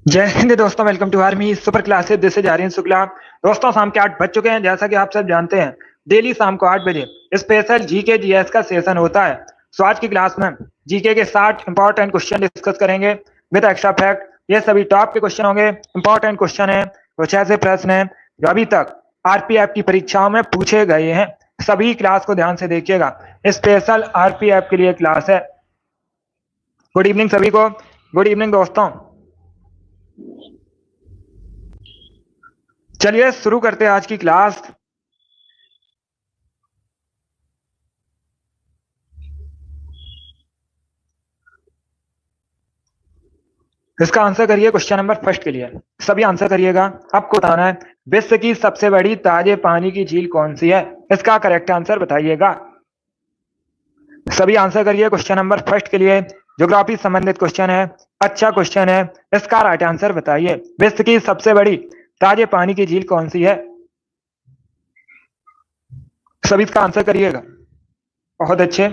जय हिंद दोस्तों, welcome to army super classes. This is Aryan Shukla. दोस्तों, शाम के 8 बज चुके हैं। जैसा कि आप सब जानते हैं, डेली शाम को 8 बजे स्पेशल जीके जीएस का सेशन होता है। सो आज की क्लास में जीके के 60 इंपॉर्टेंट क्वेश्चन डिस्कस करेंगे विद एक्स्ट्रा फैक्ट। ये सभी टॉप के क्वेश्चन होंगे, इंपॉर्टेंट क्वेश्चन है। कुछ ऐसे प्रश्न हैं जो अभी तक आरपीएफ की परीक्षाओं में पूछे गए हैं। सभी क्लास को ध्यान से देखिएगा, स्पेशल आरपीएफ के लिए क्लास है। गुड इवनिंग सभी को। गुड इवनिंग दोस्तों। चलिए शुरू करते हैं आज की क्लास। इसका आंसर करिए क्वेश्चन नंबर फर्स्ट के लिए। सभी आंसर करिएगा। आपको बताना है विश्व की सबसे बड़ी ताजे पानी की झील कौन सी है। इसका करेक्ट आंसर बताइएगा। सभी आंसर करिए क्वेश्चन नंबर फर्स्ट के लिए। ज्योग्राफी संबंधित क्वेश्चन है, अच्छा क्वेश्चन है। इसका राइट आंसर बताइए। विश्व की सबसे बड़ी ताजे पानी की झील कौन सी है। सभी इसका आंसर करिएगा। बहुत अच्छे।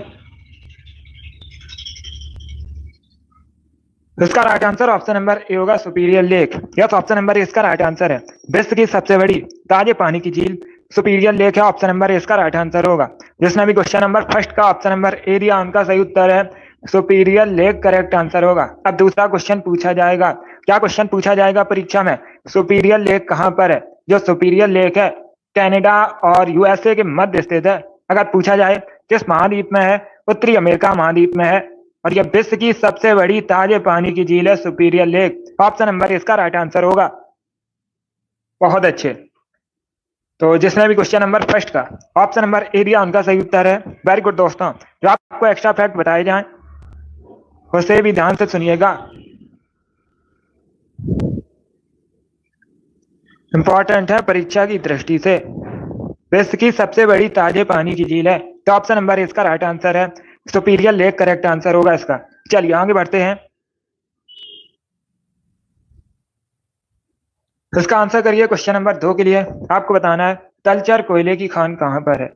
इसका right answer option number A होगा, Superior Lake. Yes, option number A इसका राइट आंसर है। विश्व की सबसे बड़ी ताजे पानी की झील सुपीरियर लेक है। ऑप्शन नंबर ए इसका राइट आंसर होगा। जिसने भी क्वेश्चन नंबर फर्स्ट का ऑप्शन नंबर ए दिया, उनका सही उत्तर है सुपीरियर लेक, करेक्ट आंसर होगा। अब दूसरा क्वेश्चन पूछा जाएगा। क्या क्वेश्चन पूछा जाएगा परीक्षा में? सुपीरियर लेक कहां पर है? जो सुपीरियर लेक है कनाडा और यूएसए के मध्य स्थित है। अगर पूछा जाए किस महाद्वीप में है, उत्तरी अमेरिका महाद्वीप में है। और यह विश्व की सबसे बड़ी ताजे पानी की झील है सुपीरियर लेक। ऑप्शन नंबर इसका राइट आंसर होगा। बहुत अच्छे। तो जिसने भी क्वेश्चन नंबर फर्स्ट का ऑप्शन नंबर ए दिया, उनका सही उत्तर है। वेरी गुड दोस्तों। जो आपको एक्स्ट्रा फैक्ट बताए जाएं उसे भी ध्यान से सुनिएगा, इंपॉर्टेंट है परीक्षा की दृष्टि से। विश्व की सबसे बड़ी ताजे पानी की झील है, तो ऑप्शन नंबर इसका राइट आंसर है सुपीरियर लेक, करेक्ट आंसर होगा इसका। चलिए आगे बढ़ते हैं। इसका आंसर करिए क्वेश्चन नंबर 2 के लिए। आपको बताना है तलचर कोयले की खान कहां पर है।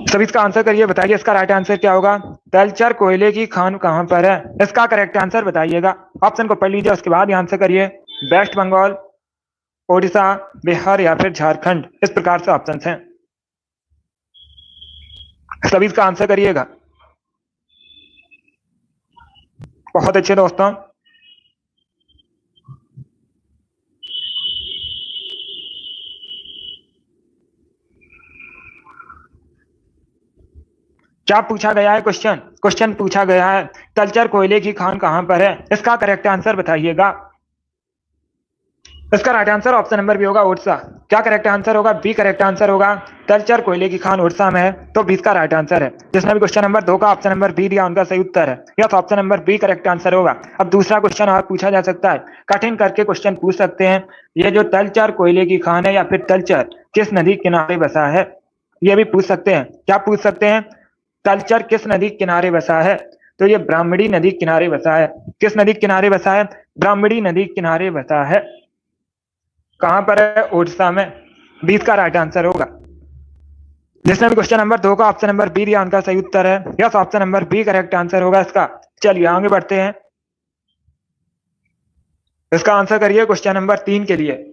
सभी इसका आंसर करिए, बताइए इसका राइट आंसर क्या होगा। तलचर कोयले की खान कहां पर है, इसका करेक्ट आंसर बताइएगा। ऑप्शन को पढ़ लीजिए, उसके बाद ही आंसर करिए। वेस्ट बंगाल, ओडिशा, बिहार या फिर झारखंड। इस प्रकार से ऑप्शन हैं। सभी इसका आंसर करिएगा। बहुत अच्छे दोस्तों। क्या पूछा गया है क्वेश्चन? क्वेश्चन पूछा गया है तलचर कोयले की खान कहां पर है, इसका करेक्ट आंसर बताइएगा। इसका right answer option number B होगा, उड़ीसा। क्या करेक्ट आंसर होगा? बी करेक्ट आंसर होगा। तलचर कोयले की खान उड़ीसा में है, तो बी इसका राइट आंसर है। जिसने भी क्वेश्चन नंबर 2 का ऑप्शन नंबर बी दिया, उनका सही उत्तर है। Yes, option number B correct answer होगा। अब दूसरा क्वेश्चन और पूछा जा सकता है, कठिन करके क्वेश्चन पूछ सकते हैं। ये जो तलचर कोयले की खान है या फिर तलचर किस नदी किनारे बसा है, ये भी पूछ सकते हैं। क्या पूछ सकते हैं? तलचर किस नदी किनारे बसा है, तो ये ब्राह्मणी नदी किनारे बसा है। किस नदी किनारे बसा है? ब्राह्मणी नदी किनारे बसा है। कहां पर है? उड़ीसा में। 20 का राइट आंसर होगा। जिसने भी क्वेश्चन नंबर 2 का ऑप्शन नंबर बी दिया, उनका सही उत्तर है। Yes, option number B correct answer होगा इसका। चलिए आगे बढ़ते हैं। इसका आंसर करिए क्वेश्चन नंबर 3 के लिए।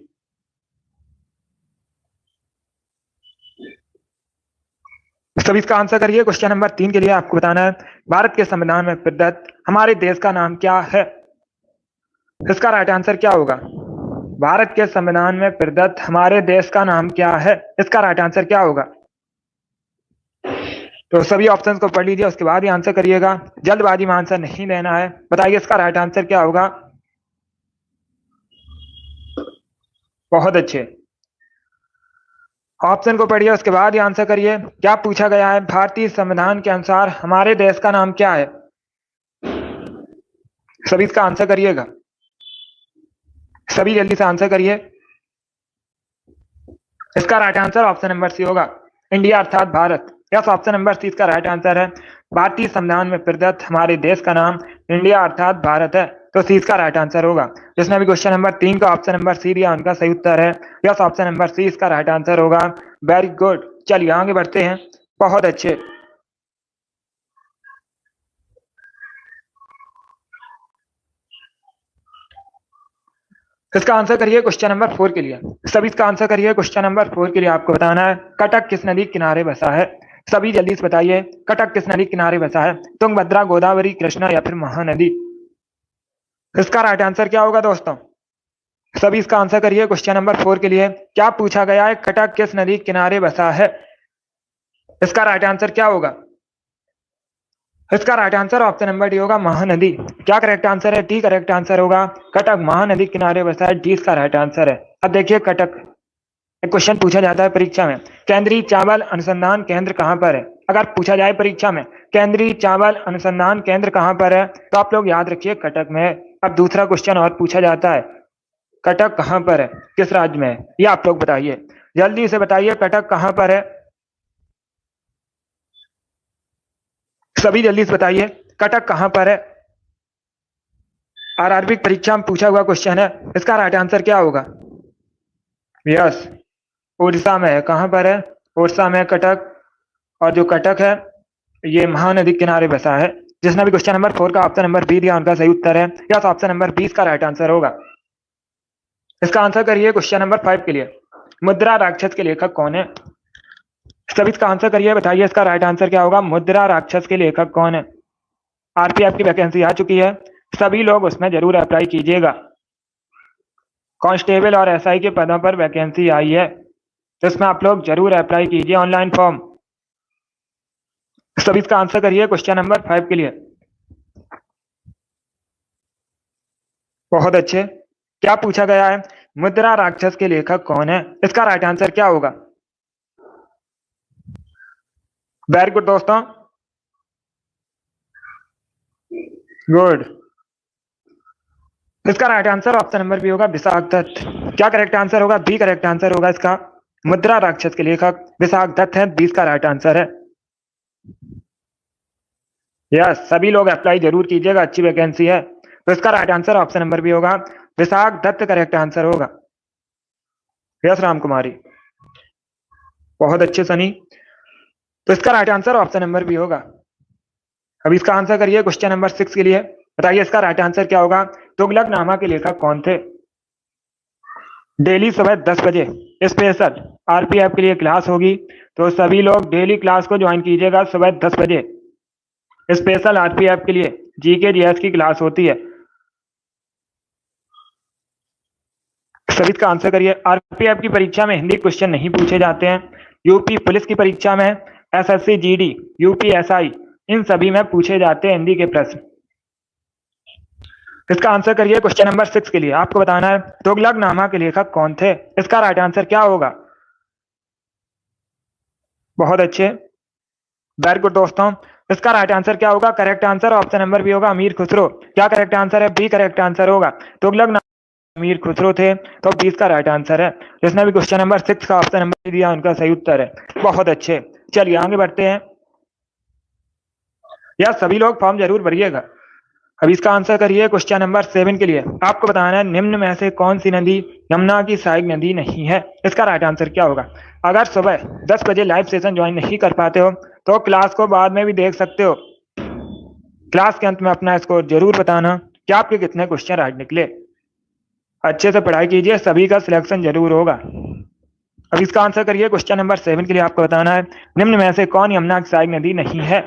सभी इसका आंसर करिए क्वेश्चन नंबर 3 के लिए। आपको बताना है भारत के संविधान में प्रदत्त हमारे देश का नाम क्या है। इसका राइट आंसर क्या होगा? भारत के संविधान में प्रदत्त हमारे देश का नाम क्या है, इसका राइट आंसर क्या होगा? तो सभी ऑप्शंस को पढ़ लीजिए, उसके बाद ही आंसर करिएगा। जल्दबाजी में आंसर नहीं देना है। बताइए इसका राइट आंसर क्या होगा। बहुत अच्छे। ऑप्शन को पढ़िए, उसके बाद ही आंसर करिए। क्या पूछा गया है? भारतीय संविधान के अनुसार हमारे देश का नाम क्या है। सभी इसका आंसर करिएगा। सभी जल्दी से आंसर करिए। इसका right answer option number C होगा, इंडिया अर्थात भारत। यस, ऑप्शन नंबर सी इसका राइट आंसर है। भारतीय संविधान में प्रदत्त हमारे देश का नाम इंडिया अर्थात भारत है, तो सी इसका राइट आंसर होगा। जिसने भी क्वेश्चन नंबर 3 का ऑप्शन नंबर सी दिया, उनका सही उत्तर है। यस, ऑप्शन नंबर सी इसका राइट आंसर होगा। Very good. चलिए आगे बढ़ते हैं। बहुत अच्छे। इसका आंसर करिए क्वेश्चन नंबर 4 के लिए। सभी इसका आंसर करिए क्वेश्चन नंबर 4 के लिए। आपको बताना है कटक किस नदी किनारे बसा है। सभी जल्दी से बताइए कटक किस नदी किनारे बसा है। तुंगभद्रा, गोदावरी, कृष्णा या फिर महानदी। इसका राइट आंसर क्या होगा दोस्तों? सभी इसका आंसर करिए क्वेश्चन नंबर 4 के लिए। क्या पूछा गया है? कटक किस नदी किनारे बसा है। इसका राइट आंसर क्या होगा? इसका right answer option number D होगा, महानदी। क्या करेक्ट आंसर है? डी करेक्ट आंसर होगा। कटक महानदी किनारे बसा है, डी इसका राइट आंसर है। अब देखिए कटक, एक क्वेश्चन पूछा जाता है परीक्षा में, केंद्रीय चावल अनुसंधान केंद्र कहां पर है। अगर पूछा जाए परीक्षा में केंद्रीय चावल अनुसंधान केंद्र कहां पर है, तो आप लोग याद रखिए कटक में है। अब दूसरा क्वेश्चन और पूछा जाता है, कटक कहां पर है, किस राज्य में है, ये आप लोग बताइए। जल्दी से बताइए कटक कहां पर है। सभी जल्दी से बताइए कटक कहां पर है। आरआरबी परीक्षा में पूछा हुआ क्वेश्चन है, इसका राइट आंसर क्या होगा? यस, उड़ीसा में है। कहां पर है? उड़ीसा में कटक। और जो कटक है ये महानदी किनारे बसा है। जिसने भी क्वेश्चन नंबर 4 का ऑप्शन नंबर बी दिया उनका सही उत्तर है। यस, ऑप्शन नंबर 20 का राइट आंसर होगा। इसका आंसर करिए क्वेश्चन नंबर 5 के लिए। मुद्रा राक्षस के लेखक कौन है। सभी इसका आंसर करिए, बताइए इसका राइट आंसर क्या होगा। मुद्रा राक्षस के लेखक कौन है। आरपीएफ की वैकेंसी आ चुकी है, सभी लोग उसमें जरूर अप्लाई कीजिएगा। कांस्टेबल और एसआई के पदों पर वैकेंसी आई है, तो इसमें आप लोग जरूर अप्लाई कीजिए ऑनलाइन फॉर्म। सभी इसका आंसर करिए क्वेश्चन नंबर 5 के लिए। बहुत अच्छे। क्या पूछा गया है? मुद्रा राक्षस के लेखक कौन है। इसका राइट आंसर क्या होगा? वेरी गुड दोस्तों, गुड। इसका right answer option number B होगा, विशाख दत्त। क्या करेक्ट आंसर होगा? बी करेक्ट आंसर होगा इसका। मुद्रा राक्षस के लेखक विशाख दत्त है, 20 का राइट आंसर है। यस, सभी लोग अप्लाई जरूर कीजिएगा, अच्छी वैकेंसी है। तो इसका right answer option number B होगा, विशाख दत्त करेक्ट आंसर होगा। यस राम कुमारी, बहुत अच्छे सनी। तो इसका right answer option number B होगा। अब इसका आंसर करिए क्वेश्चन नंबर 6 के लिए। बताइए इसका राइट आंसर क्या होगा। तुगलकनामा के लेखक कौन थे। डेली सुबह 10 बजे स्पेशल आरपीएफ के लिए क्लास होगी, तो सभी लोग डेली क्लास को ज्वाइन कीजिएगा। सुबह 10 बजे स्पेशल आरपीएफ के लिए जीके जीएस की क्लास होती है। सभी का आंसर करिए। आरपीएफ की परीक्षा में हिंदी क्वेश्चन नहीं पूछे जाते हैं। यूपी पुलिस की परीक्षा में, एसएससी जीडी, यूपीएसआई, इन सभी में पूछे जाते हैं हिंदी के प्रश्न। इसका आंसर करिए क्वेश्चन नंबर 6 के लिए। आपको बताना है तुगलकनामा के लेखक कौन थे। इसका राइट आंसर क्या होगा। बहुत अच्छे, वेरी गुड दोस्तों। इसका राइट आंसर क्या होगा। Correct answer option number B होगा, अमीर खुसरो। क्या करेक्ट आंसर है? बी करेक्ट आंसर होगा। तुगलकनामा अमीर खुसरो थे, तो 20 का राइट आंसर है। जिसने भी क्वेश्चन नंबर 6 का ऑप्शन नंबर दिया उनका सही उत्तर है। बहुत अच्छे, चलिए आगे बढ़ते हैं। यह सभी लोग फॉर्म जरूर भरिएगा। अब इसका आंसर करिए क्वेश्चन नंबर 7 के लिए। आपको बताना है निम्न में से कौन सी नदी यमुना की सहायक नदी नहीं है। इसका राइट आंसर क्या होगा। अगर सुबह 10 बजे लाइव सेशन ज्वाइन नहीं कर पाते हो तो क्लास को बाद में भी देख सकते हो। क्लास के अंत में अपना स्कोर जरूर बताना कि आपके कितने क्वेश्चन राइट निकले। अच्छे से पढ़ाई कीजिए, सभी का सिलेक्शन जरूर होगा। अब इसका आंसर करिए क्वेश्चन नंबर 7 के लिए। आपको बताना है निम्न में से कौन यमुना की सहायक नदी नहीं है।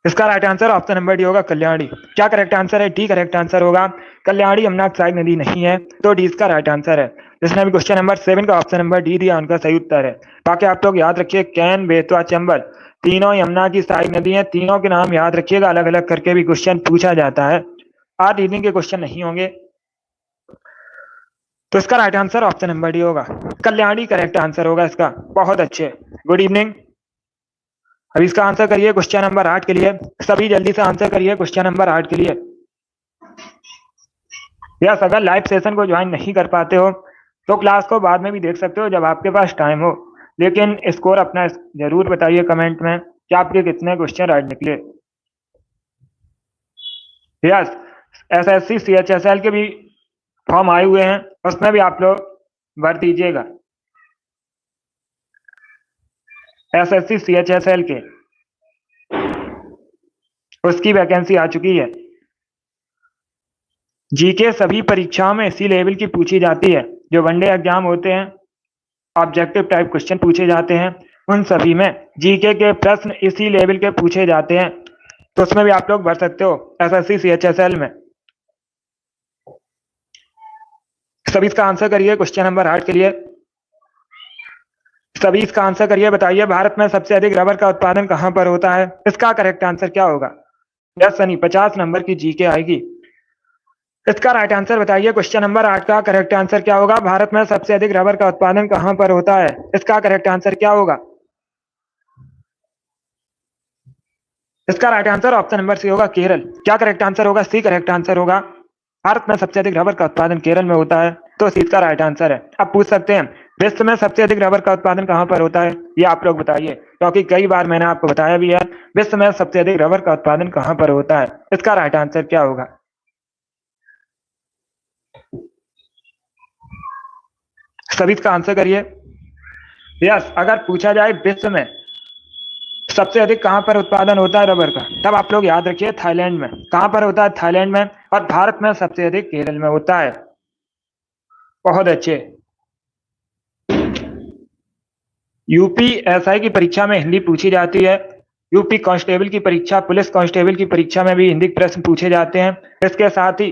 इसका right answer option number D होगा, कल्याणी। क्या करेक्ट आंसर है? डी करेक्ट आंसर होगा। कल्याणी यमुना की सहायक नदी नहीं है, तो डी इसका राइट आंसर है। जिसने भी क्वेश्चन नंबर 7 का ऑप्शन नंबर डी दिया उनका सही उत्तर है। बाकी आप लोग याद रखिए, कैन, बेतवा, चंबल तीनों यमुना की सहायक नदी है। तीनों के नाम याद रखिएगा, अलग अलग करके भी क्वेश्चन पूछा जाता है। आज रीजनिंग के क्वेश्चन नहीं होंगे, तो इसका right answer option number D होगा, कल्याणी करेक्ट आंसर होगा इसका। बहुत अच्छे, गुड इवनिंग। अब इसका आंसर करिए क्वेश्चन नंबर 8 के लिए। सभी जल्दी से आंसर करिए क्वेश्चन नंबर 8 के लिए। यस, अगर लाइव सेशन को ज्वाइन नहीं कर पाते हो तो क्लास को बाद में भी देख सकते हो जब आपके पास टाइम हो, लेकिन स्कोर अपना जरूर बताइए कमेंट में कि आपके कितने क्वेश्चन राइट निकले। यस, एसएससी सीएचएसएल के भी फॉर्म आए हुए हैं, उसमें भी आप लोग भर दीजिएगा। एसएससी सीएचएसएल के उसकी वैकेंसी आ चुकी है। जीके सभी परीक्षाओं में इसी लेवल की पूछी जाती है। जो वनडे एग्जाम होते हैं, ऑब्जेक्टिव टाइप क्वेश्चन पूछे जाते हैं, उन सभी में जीके के प्रश्न इसी लेवल के पूछे जाते हैं। तो उसमें भी आप लोग भर सकते हो एसएससी सीएचएसएल में। सभी इसका आंसर करिए क्वेश्चन नंबर 8 के लिए। सभी इसका आंसर करिए। बताइए भारत में सबसे अधिक रबर का उत्पादन कहां पर होता है? इसका करेक्ट आंसर क्या होगा? यस सनी, 50 नंबर की जीके आएगी। इसका राइट आंसर बताइए। क्वेश्चन नंबर 8 का करेक्ट आंसर क्या होगा? भारत में सबसे अधिक रबर का उत्पादन कहां पर होता है? इसका करेक्ट आंसर क्या होगा? इसका right answer option number C होगा, केरल। क्या करेक्ट आंसर होगा? सी करेक्ट आंसर होगा। भारत में सबसे अधिक रबर का उत्पादन केरल में होता है, तो सी इसका राइट आंसर है। अब पूछ सकते हैं विश्व में सबसे अधिक रबर का उत्पादन कहां पर होता है? ये आप लोग बताइए, क्योंकि कई बार मैंने आपको बताया भी है विश्व में सबसे अधिक रबर का उत्पादन कहां पर होता है। इसका राइट आंसर क्या होगा? सभी इसका आंसर करिए। यस, अगर पूछा जाए विश्व में सबसे अधिक कहां पर उत्पादन होता है रबर का, तब आप लोग याद रखिए थाईलैंड में। कहां पर होता है? थाईलैंड में। और भारत में सबसे अधिक केरल में होता है। बहुत अच्छे। यूपीएसआई की परीक्षा में हिंदी पूछी जाती है। यूपी कांस्टेबल की परीक्षा, पुलिस कांस्टेबल की परीक्षा में भी हिंदी प्रश्न पूछे जाते हैं। इसके साथ ही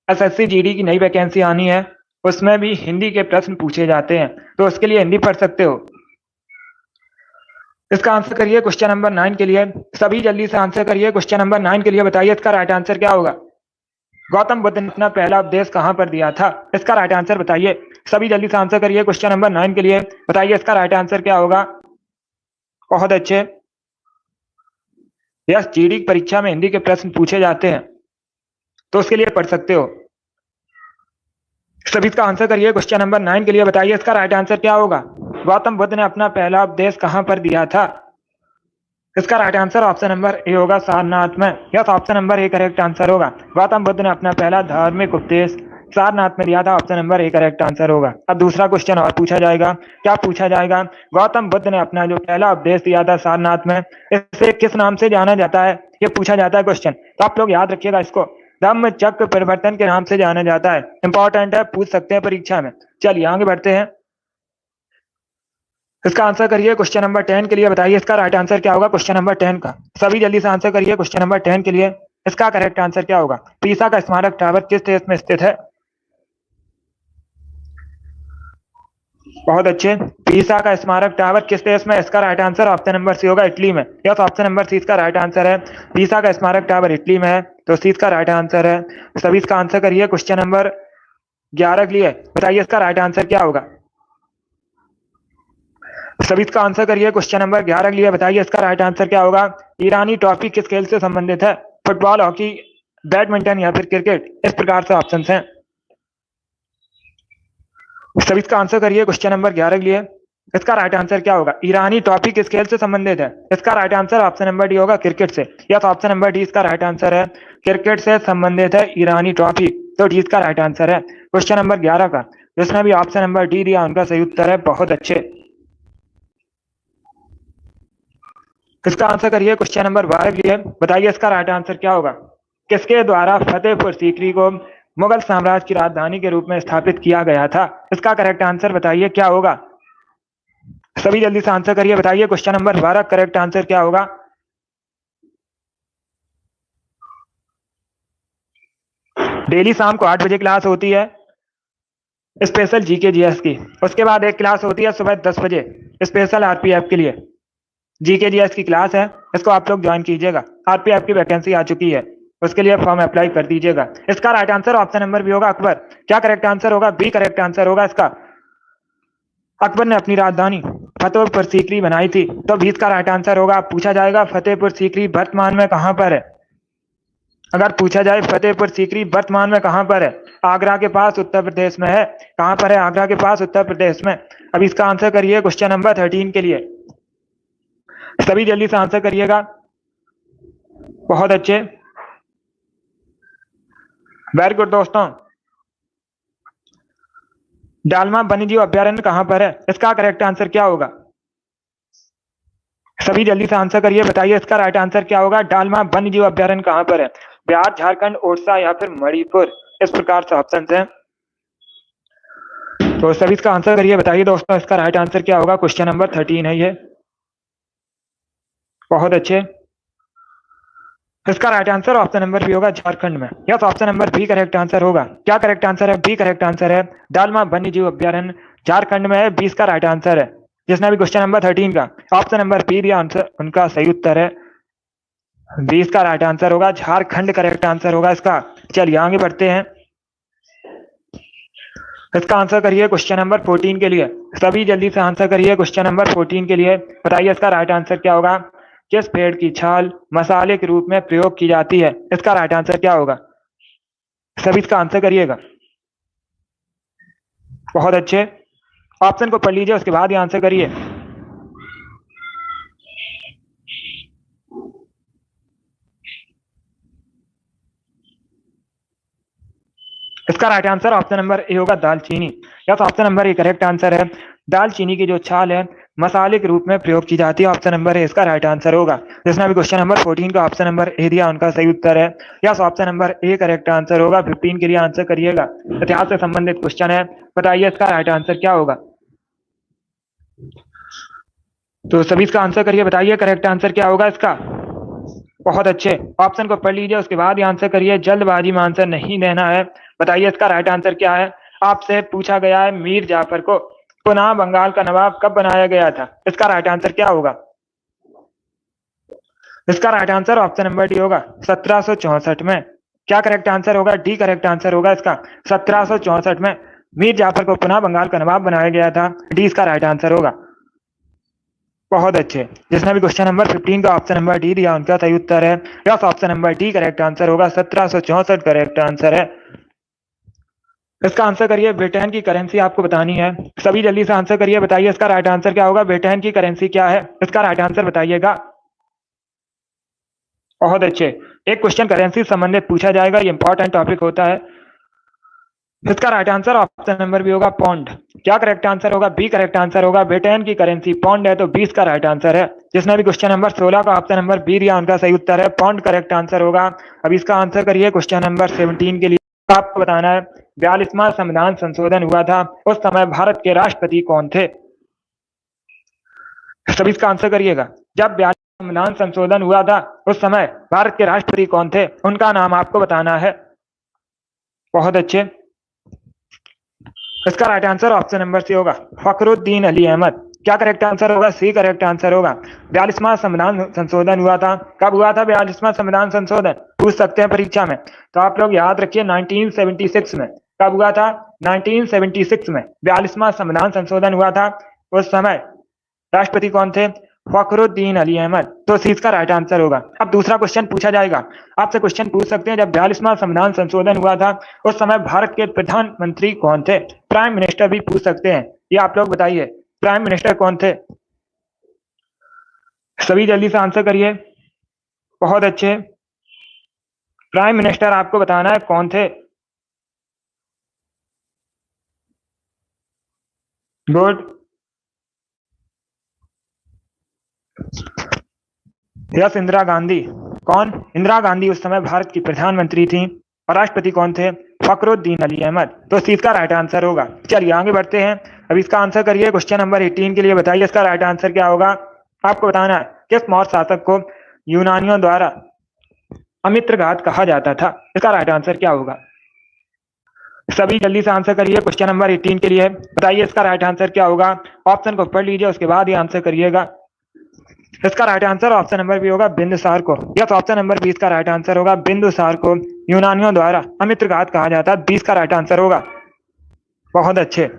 एसएससी जीडी की नई वैकेंसी आनी है, उसमें भी हिंदी के प्रश्न पूछे जाते हैं, तो उसके लिए हिंदी पढ़ सकते हो। इसका आंसर करिए क्वेश्चन नंबर 9 के लिए। सभी जल्दी से आंसर करिए क्वेश्चन नंबर 9 के लिए। बताइए इसका राइट आंसर क्या होगा? गौतम बुद्ध ने अपना पहला उपदेश कहां पर दिया था? इसका राइट आंसर बताइए। सभी जल्दी से आंसर करिए क्वेश्चन नंबर 9 के लिए। बताइए इसका राइट आंसर क्या होगा? बहुत अच्छे। यस, जीडी परीक्षा में हिंदी के प्रश्न पूछे जाते हैं, तो उसके लिए पढ़ सकते हो। सभी इसका आंसर करिए क्वेश्चन नंबर 9 के लिए। बताइए इसका राइट आंसर क्या होगा? गौतम बुद्ध ने अपना पहला उपदेश कहां पर दिया था? इसका right answer option number A होगा, सारनाथ में। Yes, option number A correct answer होगा। गौतम बुद्ध ने अपना पहला धार्मिक उपदेश सारनाथ में दिया था। Option number A correct answer होगा। अब दूसरा क्वेश्चन और पूछा जाएगा। क्या पूछा जाएगा? गौतम बुद्ध ने अपना जो पहला उपदेश दिया था सारनाथ में, इसे किस नाम से जाना जाता है? ये पूछा जाता है क्वेश्चन, तो आप लोग याद रखिएगा इसको। धम्म चक्र परिवर्तन के नाम से जाना जाता है। इंपॉर्टेंट है, पूछ सकते हैं परीक्षा में। चलिए आगे बढ़ते हैं। इसका आंसर करिए क्वेश्चन नंबर 10 के लिए। बताइए इसका राइट आंसर क्या होगा क्वेश्चन नंबर 10 का? सभी जल्दी से आंसर करिए क्वेश्चन नंबर 10 के लिए। इसका करेक्ट आंसर क्या होगा? पीसा का स्मारक टावर किस देश में स्थित है? बहुत अच्छे। पीसा का स्मारक टावर किस देश में? इसका right answer option number C होगा, इटली में। यस, ऑप्शन नंबर सी इसका राइट आंसर है। पीसा का स्मारक टावर इटली में है, तो सी इसका राइट आंसर है। सभी इसका आंसर करिए क्वेश्चन नंबर 11 के लिए। बताइए इसका राइट आंसर क्या होगा? सभी इसका आंसर करिए क्वेश्चन नंबर 11 के लिए। बताइए इसका राइट आंसर क्या होगा? ईरानी ट्रॉफी किस खेल से संबंधित है? फुटबॉल, हॉकी, बैडमिंटन या फिर क्रिकेट? इस प्रकार से ऑप्शन हैं। सभी इसका आंसर करिए क्वेश्चन नंबर 11 के लिए। इसका राइट आंसर क्या होगा? ईरानी ट्रॉफी किस खेल से संबंधित है? इसका right answer option number D होगा, क्रिकेट से। यस, ऑप्शन नंबर डी इसका राइट आंसर है। क्रिकेट से संबंधित है ईरानी ट्रॉफी, तो डी इसका राइट आंसर है क्वेश्चन नंबर 11 का। जिसने भी ऑप्शन नंबर डी दिया उनका सही उत्तर है। बहुत अच्छे। इसका आंसर करिए क्वेश्चन नंबर 12 के लिए। बताइए इसका राइट आंसर क्या होगा? किसके द्वारा फतेहपुर सीकरी को मुगल साम्राज्य की राजधानी के रूप में स्थापित किया गया था? इसका करेक्ट आंसर बताइए क्या होगा? सभी जल्दी से आंसर करिए। बताइए क्वेश्चन नंबर 12 करेक्ट आंसर क्या होगा? डेली शाम को 8 बजे क्लास होती है स्पेशल जीके जीएस की। उसके बाद एक क्लास होती है सुबह 10 बजे स्पेशल आरपीएफ के लिए। जीके जीएस की क्लास है, इसको आप लोग ज्वाइन कीजिएगा। आरपीएफ की वैकेंसी आ चुकी है, उसके लिए फॉर्म अप्लाई कर दीजिएगा। इसका right answer option number B होगा, अकबर। क्या करेक्ट आंसर होगा? बी करेक्ट आंसर होगा इसका। अकबर ने अपनी राजधानी फतेहपुर सीकरी बनाई थी, तो भी इसका राइट आंसर होगा। पूछा जाएगा फतेहपुर सीकरी वर्तमान में कहां पर है? अगर पूछा जाए फतेहपुर सीकरी वर्तमान में कहां पर है? आगरा के पास उत्तर प्रदेश में है। कहां पर है? आगरा के पास उत्तर प्रदेश में। अब इसका आंसर करिए क्वेश्चन नंबर 13 के लिए। सभी जल्दी से आंसर करिएगा। बहुत अच्छे, वेरी गुड दोस्तों। डालमा वन्यजीव अभ्यारण्य कहां पर है? इसका करेक्ट आंसर क्या होगा? सभी जल्दी से आंसर करिए, बताइए इसका राइट आंसर क्या होगा। डालमा वन्य जीव अभ्यारण्य कहाँ पर है? बिहार, झारखंड, ओडिशा या फिर मणिपुर। इस प्रकार से ऑप्शन है। तो सभी इसका आंसर करिए, बताइए दोस्तों इसका राइट आंसर क्या होगा। क्वेश्चन नंबर 13 है ये। बहुत अच्छे। इसका right answer option number B होगा, झारखंड में। Yes, option number B correct answer होगा। क्या करेक्ट आंसर है? बी करेक्ट आंसर है। डालमा वन्य जीव अभ्यारण्य झारखंड में है, 20 का राइट आंसर है। जिसने भी क्वेश्चन नंबर 13 का ऑप्शन नंबर बी दिया आंसर, उनका सही उत्तर है 20 का राइट आंसर होगा, झारखंड करेक्ट आंसर होगा इसका। चलिए आगे बढ़ते हैं। इसका आंसर करिए क्वेश्चन नंबर 14 के लिए। सभी जल्दी से आंसर करिए क्वेश्चन नंबर 14 के लिए, बताइए इसका राइट आंसर क्या होगा। किस पेड़ की छाल मसाले के रूप में प्रयोग की जाती है? इसका राइट आंसर क्या होगा? सभी इसका आंसर करिएगा। बहुत अच्छे। ऑप्शन को पढ़ लीजिए, उसके बाद ही आंसर करिए। इसका right answer option number A होगा, दालचीनी। Yes, option number A correct answer है। दालचीनी की जो छाल है मसाले के रूप में प्रयोग की जाती है, ऑप्शन नंबर ए इसका राइट आंसर होगा। जिसने अभी क्वेश्चन नंबर 14 का ऑप्शन नंबर ए दिया, उनका सही उत्तर है। Yes, option number A correct answer होगा। 15 के लिए आंसर करिएगा। इतिहास से संबंधित क्वेश्चन है, बताइए इसका राइट आंसर क्या होगा। तो सभी इसका आंसर करिए, बताइए करेक्ट आंसर क्या होगा इसका। बहुत अच्छे। ऑप्शन को पढ़ लीजिए, उसके बाद ही आंसर करिए। जल्दबाजी में आंसर नहीं देना है। बताइए इसका राइट आंसर क्या है। आपसे पूछा गया है मीर जाफर को पुनः बंगाल का नवाब कब बनाया गया था? इसका राइट आंसर क्या होगा? इसका right answer option number D होगा, 1764 में। क्या करेक्ट आंसर होगा? डी करेक्ट आंसर होगा इसका। 1764 में मीर जाफर को पुनः बंगाल का नवाब बनाया गया था। डी इसका राइट आंसर होगा। बहुत अच्छे। जिसने भी क्वेश्चन नंबर 15 का ऑप्शन नंबर डी दिया, उनका सही उत्तर है। Yes, option number D correct answer होगा, 1764 करेक्ट आंसर है। इसका आंसर करिए। ब्रिटेन की करेंसी आपको बतानी है। सभी जल्दी से आंसर करिए, बताइए इसका राइट आंसर क्या होगा। ब्रिटेन की करेंसी क्या है? इसका राइट आंसर बताइएगा। बहुत अच्छे। एक क्वेश्चन करेंसी संबंधित पूछा जाएगा, ये इंपॉर्टेंट टॉपिक होता है। इसका right answer option number B होगा, पौंड। क्या करेक्ट आंसर होगा? बी करेक्ट आंसर होगा। ब्रिटेन की करेंसी पौंड है, तो 20 का राइट आंसर है। जिसने भी क्वेश्चन नंबर 16 का ऑप्शन नंबर बी दिया, उनका सही उत्तर है पौंड करेक्ट आंसर होगा। अब इसका आंसर करिए क्वेश्चन नंबर 17 के लिए। आपको बताना है 42वां संविधान संशोधन हुआ था, उस समय भारत के राष्ट्रपति कौन थे? सभी इसका आंसर करिएगा। जब 42वां संविधान संशोधन हुआ था, उस समय भारत के राष्ट्रपति कौन थे? उनका नाम आपको बताना है। बहुत अच्छे। इसका right answer option number C होगा, फखरुद्दीन अली अहमद। क्या करेक्ट आंसर होगा? सी करेक्ट आंसर होगा। 42वां संविधान संशोधन हुआ था। कब हुआ था 42वां संविधान संशोधन? पूछ सकते हैं परीक्षा में, तो आप लोग याद रखिए 1976 में। कब हुआ था? 1976 में 42वां संविधान संशोधन हुआ था। उस समय राष्ट्रपति कौन थे? फखरुद्दीन अली अहमद। तो सी इसका राइट आंसर होगा। अब दूसरा क्वेश्चन पूछा जाएगा, आपसे क्वेश्चन पूछ सकते हैं जब 42वां संविधान संशोधन हुआ था, उस समय भारत के प्रधानमंत्री कौन थे? प्राइम मिनिस्टर भी पूछ सकते हैं, ये आप लोग बताइए प्राइम मिनिस्टर कौन थे? सभी जल्दी से आंसर करिए। बहुत अच्छे। प्राइम मिनिस्टर आपको बताना है कौन थे। गुड। यस, इंदिरा गांधी। कौन? इंदिरा गांधी उस समय भारत की प्रधानमंत्री थी। और राष्ट्रपति कौन थे? फखरुद्दीन अली अहमद। तो इसका राइट आंसर होगा। चलिए आगे बढ़ते हैं। अब इसका आंसर करिए क्वेश्चन नंबर 18 के लिए, बताइए इसका राइट आंसर क्या होगा। आपको बताना है किस मौर्य शासक को यूनानियों द्वारा अमित्रघात कहा जाता था? इसका राइट आंसर क्या होगा? सभी जल्दी से आंसर करिए क्वेश्चन नंबर 18 के लिए, बताइए इसका राइट आंसर क्या होगा। ऑप्शन को पढ़ लीजिए, उसके बाद ही आंसर करिएगा। इसका right answer option number B होगा, बिंदुसार को। यस, ऑप्शन नंबर 20 का राइट आंसर होगा, बिंदुसार को यूनानियों द्वारा अमित्रघात कहा जाता है। 20 का राइट आंसर होगा। बहुत अच्छे।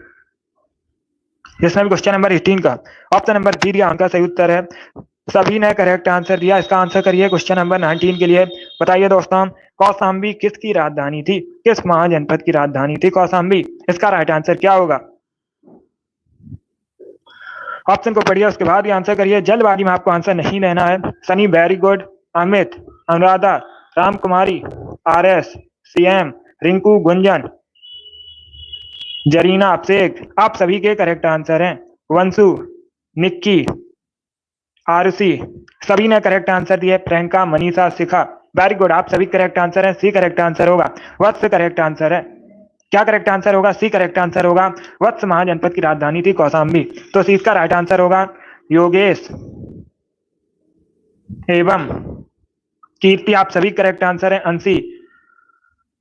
जिसमें भी क्वेश्चन नंबर 18 का ऑप्शन नंबर बी दिया, उनका सही उत्तर है। सभी ने करेक्ट आंसर दिया। इसका आंसर करिए क्वेश्चन नंबर 19 के लिए, बताइए दोस्तों कौशाम्बी किसकी राजधानी थी? किस महाजनपद की राजधानी थी कौशाम्बी? इसका राइट आंसर क्या होगा? ऑप्शन को पढ़िए, उसके बाद ही आंसर करिए। जल्दबाजी में आपको आंसर नहीं देना है। सनी वेरी गुड, अमित, अनुराधा, राम कुमारी, RS, CM, रिंकू, गुंजन, जरीना, अभिषेक, आप सभी के करेक्ट आंसर हैं। वंशु, निक्की, आरुषि, सभी ने करेक्ट आंसर दिए। प्रियंका, मनीषा, शिखा, वेरी गुड, आप सभी करेक्ट आंसर है। सी करेक्ट आंसर होगा। वत्स करेक्ट आंसर है। क्या करेक्ट आंसर होगा? सी करेक्ट आंसर होगा। वत्स महाजनपद की राजधानी थी कौशाम्बी, तो सी इसका राइट आंसर होगा। योगेश एवं कीर्ति, आप सभी करेक्ट आंसर है। अंशी,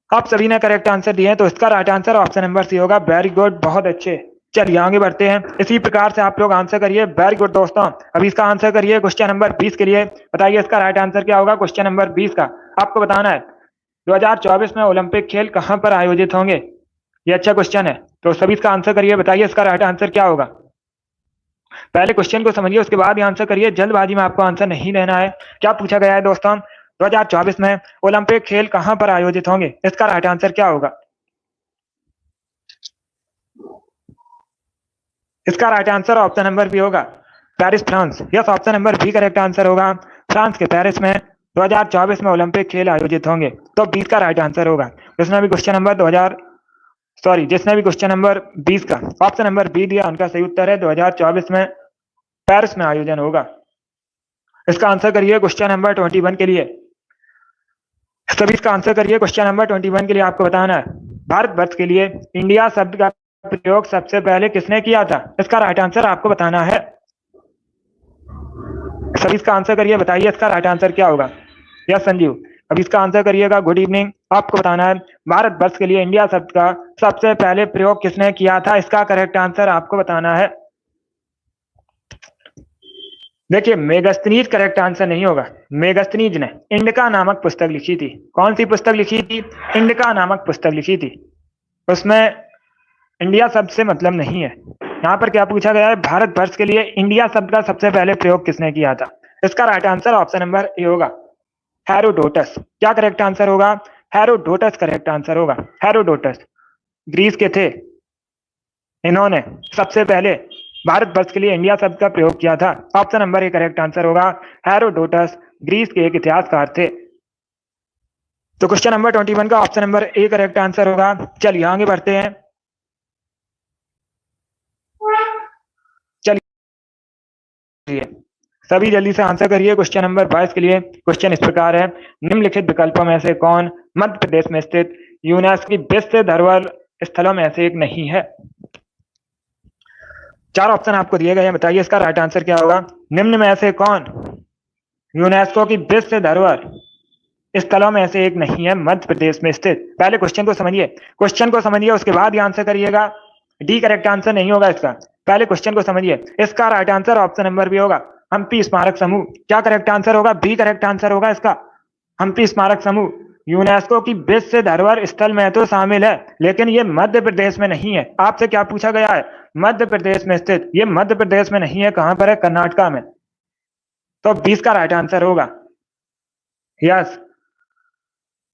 आप सभी ने करेक्ट आंसर दिए हैं, तो इसका right answer option number C होगा। वेरी गुड, बहुत अच्छे। चलिए आगे बढ़ते हैं। इसी प्रकार से आप लोग आंसर करिए। वेरी गुड दोस्तों, अभी इसका आंसर करिए क्वेश्चन नंबर 20 के लिए। बताइए इसका राइट आंसर क्या होगा। क्वेश्चन नंबर 20 का आपको बताना है 2024 में ओलंपिक खेल कहां पर आयोजित होंगे। ये अच्छा क्वेश्चन है, तो सभी इसका आंसर करिए। बताइए इसका राइट आंसर क्या होगा। पहले क्वेश्चन को समझिए, उसके बाद ही आंसर करिए। जल्दबाजी में आपको आंसर नहीं देना है। क्या पूछा गया है दोस्तों, 2024 में ओलंपिक खेल कहां पर आयोजित होंगे, इसका राइट आंसर क्या होगा। इसका right answer option number B होगा, Paris, France. Yes, option number B correct answer होगा। फ्रांस के पेरिस में 2024 में ओलंपिक खेल आयोजित होंगे, तो 20 का राइट आंसर होगा। जिसने भी क्वेश्चन नंबर 20 का ऑप्शन नंबर बी दिया, उनका सही उत्तर है 2024 में पेरिस में आयोजन होगा। इसका आंसर करिए क्वेश्चन नंबर 21 के लिए। सभी इसका आंसर करिए। क्वेश्चन नंबर 21 के लिए आपको बताना है, भारतवर्ष के लिए इंडिया शब्द का प्रयोग सबसे पहले किसने किया था। इसका राइट आंसर आपको बताना है। सभी इसका आंसर करिए। बताइए इसका राइट आंसर क्या होगा। यस संजीव, अब इसका आंसर करिएगा। गुड इवनिंग, आपको बताना है भारतवर्ष के लिए इंडिया शब्द का सबसे पहले प्रयोग किसने किया था। इसका करेक्ट आंसर आपको बताना है। देखिए, मेगस्थनीज करेक्ट आंसर नहीं होगा। मेगस्थनीज ने इंडिका नामक पुस्तक लिखी थी। कौन सी पुस्तक लिखी थी? इंडिका नामक पुस्तक लिखी थी। उसमें इंडिया शब्द से मतलब नहीं है। यहाँ पर क्या पूछा गया है, भारतवर्ष के लिए इंडिया शब्द का सबसे पहले प्रयोग किसने किया था। इसका right answer option number A होगा, हेरोडोटस। क्या करेक्ट आंसर होगा? हेरोडोटस करेक्ट आंसर होगा। हेरोडोटस ग्रीस के थे। इन्होंने सबसे पहले भारतवर्ष के लिए इंडिया शब्द का प्रयोग किया था। Option number A correct answer होगा। हेरोडोटस ग्रीस के एक इतिहासकार थे। तो क्वेश्चन नंबर 21 का option number A correct answer होगा। चलिए आगे बढ़ते हैं। चलिए सभी जल्दी से आंसर करिए। क्वेश्चन नंबर 22 के लिए क्वेश्चन इस प्रकार है, निम्नलिखित विकल्पों में से कौन मध्य प्रदेश में स्थित यूनेस्को की विश्व धरोहर स्थलों में से एक नहीं है। चार ऑप्शन आपको दिए गए हैं, बताइए इसका राइट आंसर क्या होगा। निम्न में से कौन यूनेस्को की विश्व धरोहर स्थलों में से एक नहीं है मध्य प्रदेश में स्थित। पहले क्वेश्चन को समझिए, उसके बाद ही आंसर करिएगा। डी करेक्ट आंसर नहीं होगा इसका। पहले क्वेश्चन को समझिए। इसका right answer option number B होगा, हम्पी स्मारक समूह। क्या करेक्ट आंसर होगा? बी करेक्ट आंसर होगा इसका, हम्पी स्मारक समूह। यूनेस्को की विश्व धरोहर स्थल में तो शामिल है, लेकिन ये मध्य प्रदेश में नहीं है। आपसे क्या पूछा गया है? मध्य प्रदेश में स्थित। ये मध्य प्रदेश में नहीं है, कहां पर है? कर्नाटका में। तो 20 का राइट आंसर होगा। यस,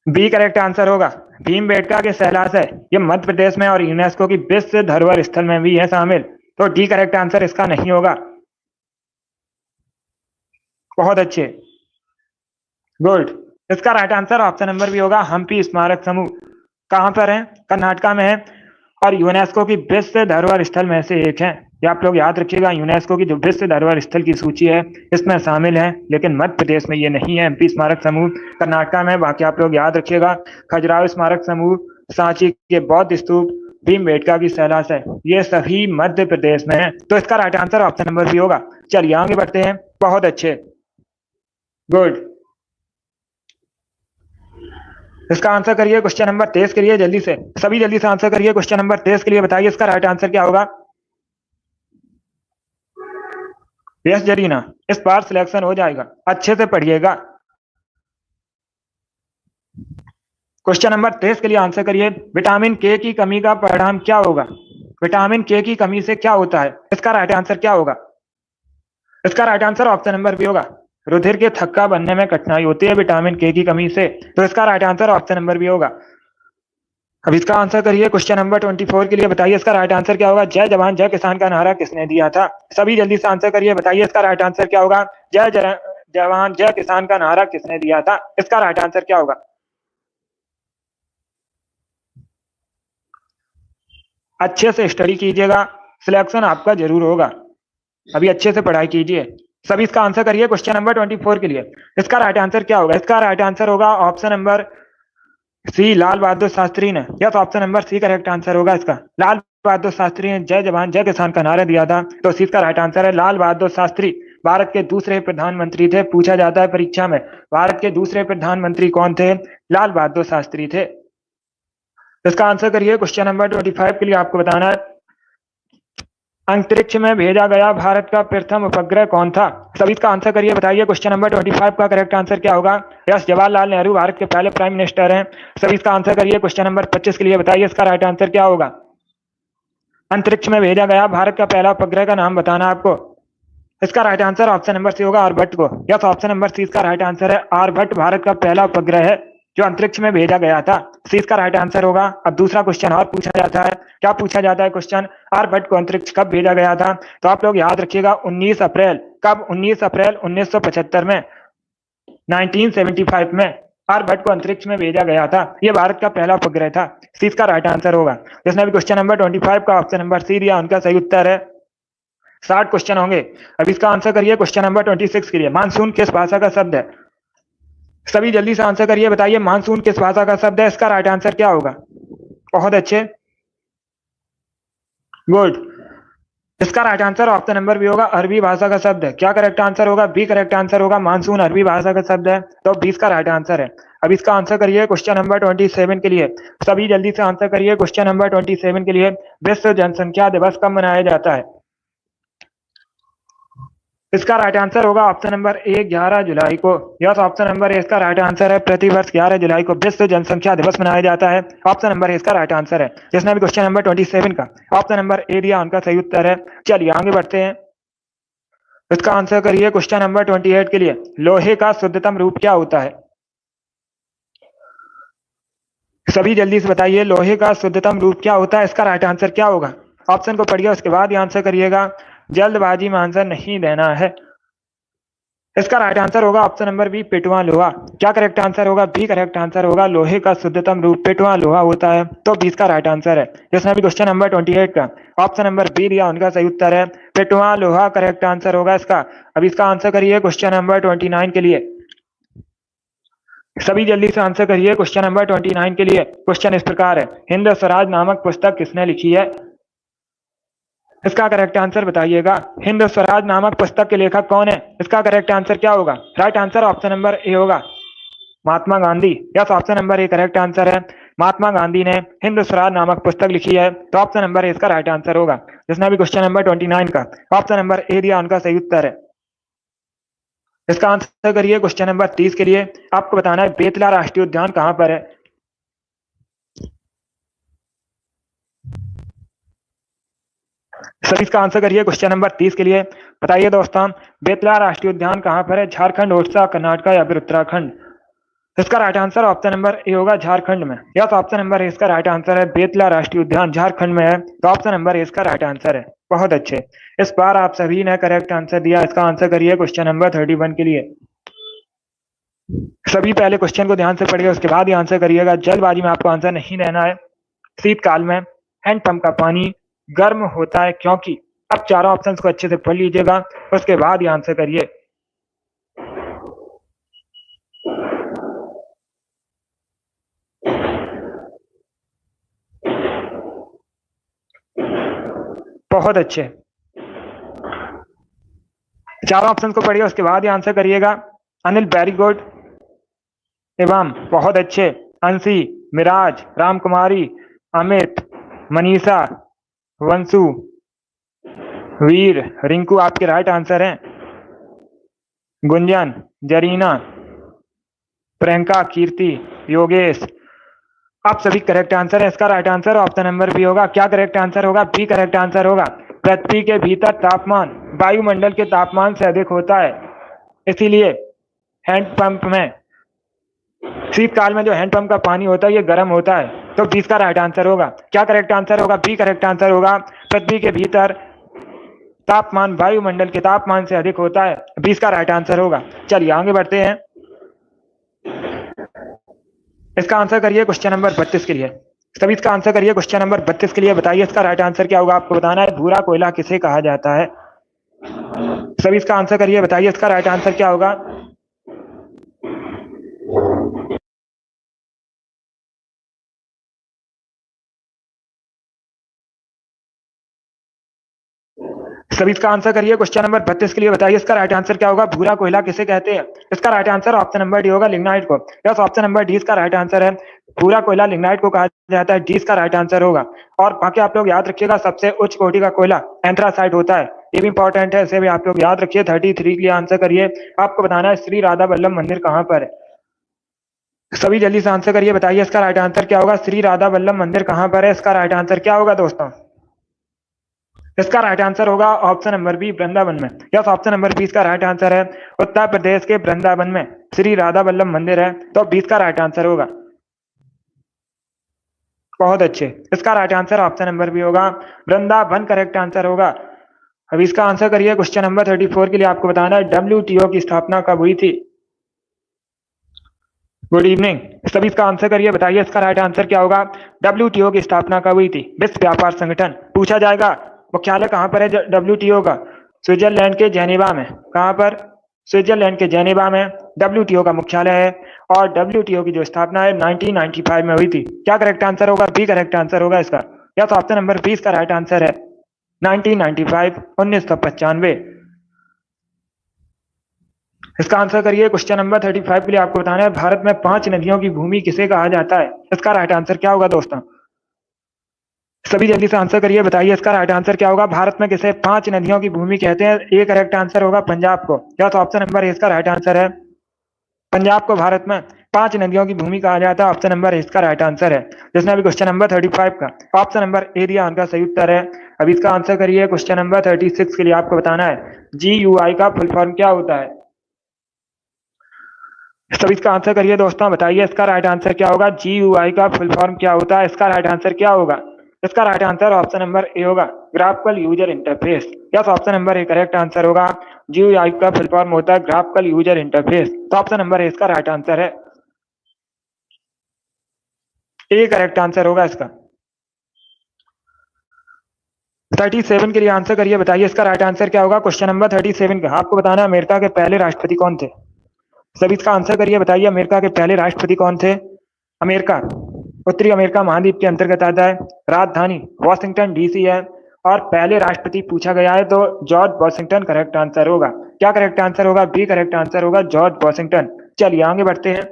बी करेक्ट आंसर होगा। भीमबेटका के शैलाश है, ये मध्य प्रदेश में और यूनेस्को की विश्व धरोहर स्थल में भी है शामिल। तो डी करेक्ट आंसर इसका नहीं होगा। बहुत अच्छे, गुड। इसका राइट आंसर ऑप्शन नंबर भी होगा, हम्पी स्मारक समूह। कहां पर है? कर्नाटका में है, और यूनेस्को की विश्व धरोहर स्थल में से एक है। ये आप लोग याद रखिएगा, यूनेस्को की जो विश्व धरोहर स्थल की सूची है इसमें शामिल है, लेकिन मध्य प्रदेश में ये नहीं है। एमपी स्मारक समूह कर्नाटका में। बाकी आप लोग याद रखिएगा, खजुराहो स्मारक समूह, सांची के बौद्ध स्तूप, भीमबेटका की शैलाश है, ये सभी मध्य प्रदेश में है। तो इसका राइट आंसर ऑप्शन नंबर भी होगा। चलिए आगे बढ़ते हैं। बहुत अच्छे, गुड। इसका आंसर करिए क्वेश्चन नंबर 23 के लिए जल्दी से। सभी जल्दी से आंसर करिए क्वेश्चन नंबर 23 के लिए। बताइए इसका राइट आंसर क्या होगा। यस जरीना, इस बार सिलेक्शन हो जाएगा, अच्छे से पढ़िएगा। क्वेश्चन नंबर 23 के लिए आंसर करिए, विटामिन के की कमी का परिणाम क्या होगा। विटामिन के की कमी से क्या होता है, इसका राइट आंसर क्या होगा। इसका right answer option number B होगा, रुधिर के थक्का बनने में कठिनाई होती है विटामिन के की कमी से। तो इसका right answer option number B होगा। अब इसका आंसर करिए क्वेश्चन नंबर 24 के लिए। बताइए इसका राइट आंसर क्या होगा। जय जवान जय किसान का नारा किसने दिया था। सभी जल्दी से आंसर करिए। बताइए इसका राइट आंसर क्या होगा। जय जवान जय किसान का नारा किसने दिया था, इसका राइट आंसर क्या होगा। अच्छे से स्टडी कीजिएगा, सिलेक्शन आपका जरूर होगा। अभी अच्छे से पढ़ाई कीजिए। सभी इसका आंसर करिए क्वेश्चन नंबर 24 के लिए। इसका राइट आंसर क्या होगा? इसका राइट आंसर होगा option number C, Lal Bahadur Shastri ने। या तो option number C correct answer होगा इसका। लाल बहादुर शास्त्री ने जय जवान जय किसान का नारा दिया था, तो सी का राइट आंसर है। लाल बहादुर शास्त्री भारत के दूसरे प्रधानमंत्री थे। पूछा जाता है परीक्षा में, भारत के दूसरे प्रधानमंत्री कौन थे? लाल बहादुर शास्त्री थे। इसका आंसर करिए क्वेश्चन नंबर 25 के लिए आपको बताना है, अंतरिक्ष में भेजा गया भारत का प्रथम उपग्रह कौन था? सभी इसका आंसर करिए, बताइए क्वेश्चन नंबर 25 का करेक्ट आंसर क्या होगा? यस, जवाहरलाल नेहरू भारत के पहले प्राइम मिनिस्टर हैं। सभी इसका आंसर करिए क्वेश्चन नंबर 25 के लिए, बताइए इसका राइट आंसर क्या होगा? अंतरिक्ष में भेजा गया भारत का पहला उपग्रह का नाम बताना आपको। इसका right answer option number C होगा, आर्यभट्ट को। यस, ऑप्शन नंबर सी इसका राइट आंसर है। आर्यभट्ट भारत का पहला उपग्रह है जो अंतरिक्ष में भेजा गया था। सी इसका राइट आंसर होगा। अब दूसरा क्वेश्चन और पूछा जाता है, क्या पूछा जाता है क्वेश्चन? आर्यभट्ट को अंतरिक्ष कब भेजा गया था? तो आप लोग याद रखिएगा 19 अप्रैल। कब? 19 अप्रैल 1975 में, 1975 में आर्यभट्ट को अंतरिक्ष में भेजा गया था। यह भारत का पहला उपग्रह था। सी इसका राइट आंसर होगा। जिसने भी क्वेश्चन नंबर 25 का ऑप्शन नंबर सी दिया, उनका सही उत्तर है। 60 क्वेश्चन होंगे। अब इसका आंसर करिए क्वेश्चन नंबर 26 के लिए, मानसून किस भाषा का शब्द है? सभी जल्दी से आंसर करिए, बताइए मानसून किस भाषा का शब्द है? इसका राइट आंसर क्या होगा? बहुत अच्छे, गुड। इसका right answer option number B होगा, अरबी भाषा का शब्द है। क्या करेक्ट आंसर होगा? बी करेक्ट आंसर होगा। मानसून अरबी भाषा का शब्द है, तो 20 का राइट आंसर है। अब इसका आंसर करिए क्वेश्चन नंबर 27 के लिए। सभी जल्दी से आंसर करिए क्वेश्चन नंबर 27 के लिए, विश्व जनसंख्या दिवस कब मनाया जाता है? इसका राइट आंसर होगा ऑप्शन नंबर ए, 11 जुलाई को। यस, ऑप्शन नंबर ए इसका राइट आंसर है। प्रतिवर्ष 11 जुलाई को विश्व जनसंख्या दिवस मनाया जाता है। ऑप्शन नंबर ए इसका राइट आंसर है। जिसने भी क्वेश्चन नंबर 27 का ऑप्शन नंबर ए दिया, उनका सही उत्तर है। चलिए आगे बढ़ते हैं। इसका आंसर करिए क्वेश्चन नंबर 28 के लिए, लोहे का शुद्धतम रूप क्या होता है? सभी जल्दी से बताइए, लोहे का शुद्धतम रूप क्या होता है? इसका राइट आंसर क्या होगा? ऑप्शन को पढ़िए, उसके बाद ही आंसर करिएगा। जल्दबाजी में आंसर नहीं देना है। इसका राइट आंसर होगा ऑप्शन नंबर बी, पिटवा लोहा। क्या करेक्ट आंसर होगा? बी करेक्ट आंसर होगा। लोहे का शुद्धतम रूप पिटवा लोहा होता है, तो 20 का राइट आंसर है। जिसने भी क्वेश्चन नंबर 28 का ऑप्शन नंबर बी दिया, उनका सही उत्तर है। पिटवा लोहा करेक्ट आंसर होगा इसका। अब इसका आंसर करिए क्वेश्चन नंबर 29 के लिए। सभी जल्दी से आंसर करिए क्वेश्चन नंबर 29 के लिए। क्वेश्चन इस प्रकार है, हिंद स्वराज नामक पुस्तक किसने लिखी है? इसका करेक्ट आंसर बताइएगा। हिंद स्वराज नामक पुस्तक के लेखक कौन है? इसका करेक्ट आंसर क्या होगा? Right answer option number A होगा, Mahatma Gandhi. Yes, option number A correct answer है। महात्मा गांधी ने हिंद स्वराज नामक पुस्तक लिखी है, तो ऑप्शन नंबर ए इसका राइट आंसर होगा। जिसने भी क्वेश्चन नंबर 29 का ऑप्शन नंबर ए दिया, उनका सही उत्तर है। इसका आंसर करिए क्वेश्चन नंबर 30 के लिए। आपको बताना है बेतला राष्ट्रीय उद्यान कहां पर है? सर इसका आंसर करिए क्वेश्चन नंबर 30 के लिए। बताइए दोस्तों, बेतला राष्ट्रीय उद्यान कहां पर है? झारखंड, ओडिशा, कर्नाटक या फिर उत्तराखंड? इसका right answer option number A होगा, झारखंड में। यस, ऑप्शन नंबर ए इसका राइट आंसर है। बेतला राष्ट्रीय उद्यान झारखंड में है, तो ऑप्शन नंबर ए इसका राइट आंसर है। बहुत अच्छे, इस बार आप सभी ने करेक्ट आंसर दिया। इसका आंसर करिए क्वेश्चन नंबर 31 के लिए। सभी पहले क्वेश्चन को ध्यान से पढ़िए, उसके बाद ही आंसर करिएगा। जल्दबाजी में आपको आंसर नहीं देना है। शीतकाल में हैंडपंप का पानी गर्म होता है क्योंकि? अब चारों ऑप्शंस को अच्छे से पढ़ लीजिएगा, उसके बाद ही आंसर करिए। बहुत अच्छे, चारों ऑप्शन को पढ़िए, उसके बाद ही आंसर करिएगा। Anil, very good. एवं बहुत अच्छे। अंशी, मिराज, रामकुमारी, अमित, मनीषा, वंशु, वीर, रिंकू आपके राइट आंसर हैं। गुंजन, जरीना, प्रियंका, कीर्ति, योगेश, आप सभी करेक्ट आंसर है। इसका right answer option number B होगा। क्या करेक्ट आंसर होगा? बी करेक्ट आंसर होगा। पृथ्वी के भीतर तापमान वायुमंडल के तापमान से अधिक होता है, इसीलिए हैंडपंप में शीतकाल में जो हैंडपंप का पानी होता है ये गर्म होता है, तो 20 का राइट आंसर होगा। क्या करेक्ट आंसर होगा? बी करेक्ट आंसर होगा। पृथ्वी के भीतर तापमान वायुमंडल के तापमान से अधिक होता है, 20 का राइट आंसर होगा। चलिए आगे बढ़ते हैं। इसका आंसर करिए क्वेश्चन नंबर 32 के लिए। सभी इसका आंसर करिए क्वेश्चन नंबर 32 के लिए। बताइए इसका राइट आंसर क्या होगा? आपको बताना है भूरा कोयला किसे कहा जाता है। सभी इसका आंसर करिए, बताइए इसका राइट आंसर क्या होगा। सभी इसका आंसर करिए। क्वेश्चन नंबर 32 के लिए बताइए इसका राइट आंसर क्या होगा। भूरा कोयला किसे कहते हैं? इसका right answer option number D होगा, लिग्नाइट को। यस, ऑप्शन नंबर डी इसका राइट आंसर है। भूरा कोयला लिग्नाइट को कहा जाता है, डी इसका राइट आंसर होगा। और बाकी आप लोग याद रखिएगा, सबसे उच्च कोटि का कोयला एंथ्रासाइट होता है, ये भी इंपॉर्टेंट है, इसे भी आप लोग याद रखिए। 33 के लिए आंसर करिए। आपको बताना है श्री राधा वल्लभ मंदिर कहाँ पर है। सभी जल्दी से आंसर करिए, बताइए इसका राइट आंसर क्या होगा। श्री राधा वल्लभ मंदिर कहाँ पर है, इसका राइट आंसर क्या होगा दोस्तों। इसका राइट आंसर होगा ऑप्शन नंबर बी, वृंदावन में। यस, ऑप्शन नंबर बी इसका राइट आंसर है। उत्तर प्रदेश के वृंदावन में श्री राधा वल्लभ मंदिर है, तो 20 का राइट आंसर होगा। बहुत अच्छे, इसका right answer option number B होगा, वृंदावन करेक्ट आंसर होगा। अब इसका आंसर करिए। क्वेश्चन नंबर 34 के लिए आपको बताना है WTO की स्थापना कब हुई थी। गुड इवनिंग, सभी इसका आंसर करिए, बताइए इसका राइट आंसर क्या होगा। WTO की स्थापना कब हुई थी? विश्व व्यापार संगठन पूछा जाएगा। मुख्यालय कहाँ पर है WTO का? स्विट्जरलैंड के जेनेवा में। कहाँ पर? स्विट्जरलैंड के जेनेवा में WTO का मुख्यालय है। और WTO की जो स्थापना है 1995 में हुई थी। क्या करेक्ट आंसर होगा? बी करेक्ट आंसर होगा इसका। या तो ऑप्शन नंबर 20 का राइट आंसर है 1995, 1995। इसका आंसर करिए। क्वेश्चन नंबर 35 के लिए आपको बताना है, भारत में 5 नदियों की भूमि किसे कहा जाता है? इसका राइट आंसर क्या होगा दोस्तों। सभी जल्दी से आंसर करिए, बताइए इसका राइट आंसर क्या होगा। भारत में किसे 5 नदियों की भूमि कहते हैं? ए करेक्ट आंसर होगा पंजाब को। या तो ऑप्शन नंबर ए इसका राइट आंसर है। पंजाब को भारत में 5 नदियों की भूमि कहा जाता है, ऑप्शन नंबर ए इसका राइट आंसर है। जिसने अभी क्वेश्चन नंबर 35 का ऑप्शन नंबर ए दिया, उनका सही उत्तर है। अब इसका आंसर करिए। क्वेश्चन नंबर 36 के लिए आपको बताना है, GUI का फुल फॉर्म क्या होता है। सभी इसका आंसर करिए दोस्तों, बताइए इसका राइट आंसर क्या होगा। GUI का फुल फॉर्म क्या होता है, इसका राइट आंसर क्या होगा। इसका right answer option number A होगा, graphical user interface. Yes, option number A correct answer होगा। GUI का फुल फॉर्म होता है ग्राफिकल यूजर इंटरफेस, तो ऑप्शन नंबर ए इसका राइट आंसर है। ए करेक्ट आंसर होगा इसका। 37 के लिए आंसर करिए, बताइए इसका राइट आंसर क्या होगा। क्वेश्चन नंबर 37 का आपको बताना है, अमेरिका के पहले राष्ट्रपति कौन थे। सभी इसका आंसर करिए, बताइए अमेरिका के पहले राष्ट्रपति कौन थे। अमेरिका उत्तरी अमेरिका महाद्वीप के अंतर्गत आता है। राजधानी वॉशिंगटन DC है। और पहले राष्ट्रपति पूछा गया है तो जॉर्ज वॉशिंगटन करेक्ट आंसर होगा। क्या करेक्ट आंसर होगा? बी करेक्ट आंसर होगा, जॉर्ज वॉशिंगटन। चलिए आगे बढ़ते हैं।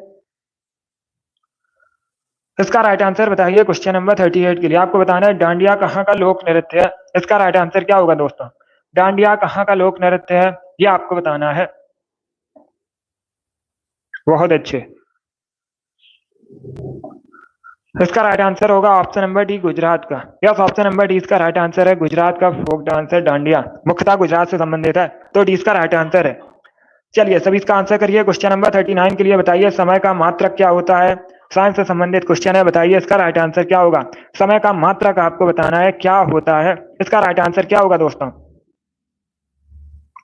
इसका राइट आंसर बताइए। क्वेश्चन नंबर 38 के लिए आपको बताना है, डांडिया कहाँ का लोक नृत्य है। इसका राइट आंसर क्या होगा दोस्तों। डांडिया कहाँ का लोक नृत्य है, ये आपको बताना है। बहुत अच्छे, इसका राइट आंसर होगा ऑप्शन नंबर डी, गुजरात का। यस, ऑप्शन नंबर डी इसका राइट आंसर है। गुजरात का फोक डांस है डांडिया, मुख्यतः गुजरात से संबंधित है, तो डी इसका राइट आंसर है। चलिए सभी इसका आंसर करिए। क्वेश्चन नंबर 39 के लिए बताइए, समय का मात्रक क्या होता है। साइंस से संबंधित क्वेश्चन है, बताइए इसका राइट आंसर क्या होगा। समय का मात्रक आपको बताना है क्या होता है, इसका राइट आंसर क्या होगा दोस्तों।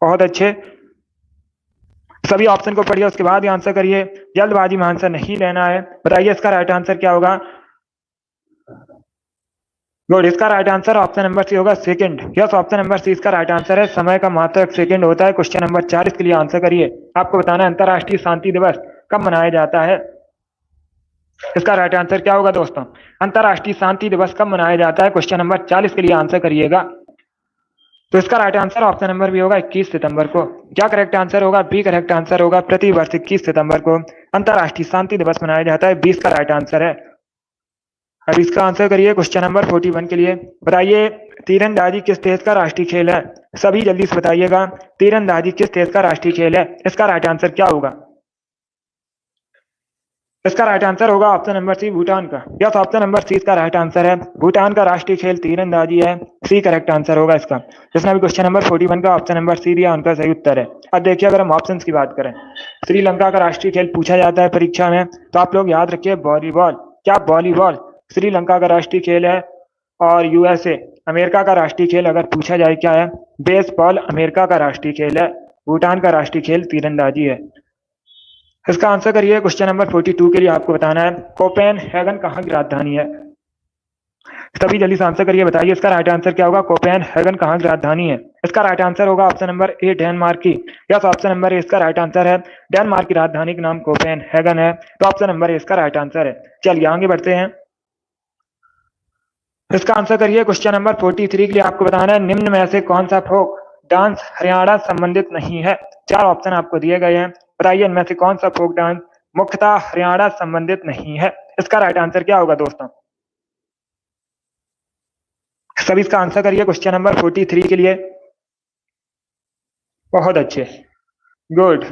बहुत अच्छे, सभी ऑप्शन को पढ़िए, उसके बाद ही आंसर करिए। जल्दबाजी में आंसर नहीं लेना है। बताइए इसका राइट आंसर क्या होगा। गुड, इसका right answer option number C होगा, second. Yes, option number C इसका राइट आंसर है। समय का मात्रक सेकंड होता है। क्वेश्चन नंबर 40 के लिए आंसर करिए। आपको बताना है, अंतर्राष्ट्रीय शांति दिवस कब मनाया जाता है। इसका राइट आंसर क्या होगा दोस्तों। अंतर्राष्ट्रीय शांति दिवस कब मनाया जाता है, क्वेश्चन नंबर 40 के लिए आंसर करिएगा। तो इसका right answer option number B होगा, 21 सितंबर को। क्या करेक्ट आंसर होगा। बी करेक्ट आंसर होगा, प्रतिवर्ष 21 सितंबर को अंतर्राष्ट्रीय शांति दिवस मनाया जाता है। 20 का राइट आंसर है। अब इसका आंसर करिए। क्वेश्चन नंबर 41 के लिए बताइए, तीरंदाजी किस देश का राष्ट्रीय खेल है। सभी जल्दी से बताइएगा, तीरंदाजी किस देश का राष्ट्रीय खेल है, इसका राइट आंसर क्या होगा। इसका राइट आंसर होगा ऑप्शन नंबर सी, भूटान का। यस, ऑप्शन नंबर सी इसका राइट आंसर है। भूटान का राष्ट्रीय खेल तीरंदाजी है, सी करेक्ट आंसर होगा इसका। जिसने अभी क्वेश्चन नंबर 41 का ऑप्शन नंबर सी दिया, उनका सही उत्तर है। अब देखिए, अगर हम ऑप्शंस की बात करें, श्रीलंका का राष्ट्रीय खेल पूछा जाता है परीक्षा में, तो आप लोग याद रखिए वॉलीबॉल। क्या वॉलीबॉल श्रीलंका का राष्ट्रीय खेल है। और USA अमेरिका का राष्ट्रीय खेल अगर पूछा जाए क्या है, बेसबॉल अमेरिका का राष्ट्रीय खेल है। भूटान का राष्ट्रीय खेल तीरंदाजी है। इसका आंसर करिए। क्वेश्चन नंबर 42 के लिए आपको बताना है, कोपेनहेगन कहाँ की राजधानी है। सभी जल्दी से आंसर करिए, बताइए इसका राइट आंसर क्या होगा। कोपेनहेगन कहाँ की राजधानी है। इसका राइट आंसर होगा ऑप्शन नंबर ए डेनमार्क की। यस, ऑप्शन नंबर ए इसका राइट आंसर है। डेनमार्क की राजधानी का नाम कोपेनहेगन है, तो ऑप्शन नंबर ए इसका राइट आंसर है। चलिए आगे बढ़ते हैं, इसका आंसर करिए। क्वेश्चन नंबर 43 के लिए आपको बताना है निम्न में से कौन सा फोक डांस हरियाणा संबंधित नहीं है। चार ऑप्शन आपको दिए गए हैं, बताइए इनमें से कौन सा फोक डांस मुख्यतः हरियाणा संबंधित नहीं है। इसका राइट आंसर क्या होगा दोस्तों, सभी इसका आंसर करिए क्वेश्चन नंबर 43 के लिए। बहुत अच्छे, गुड।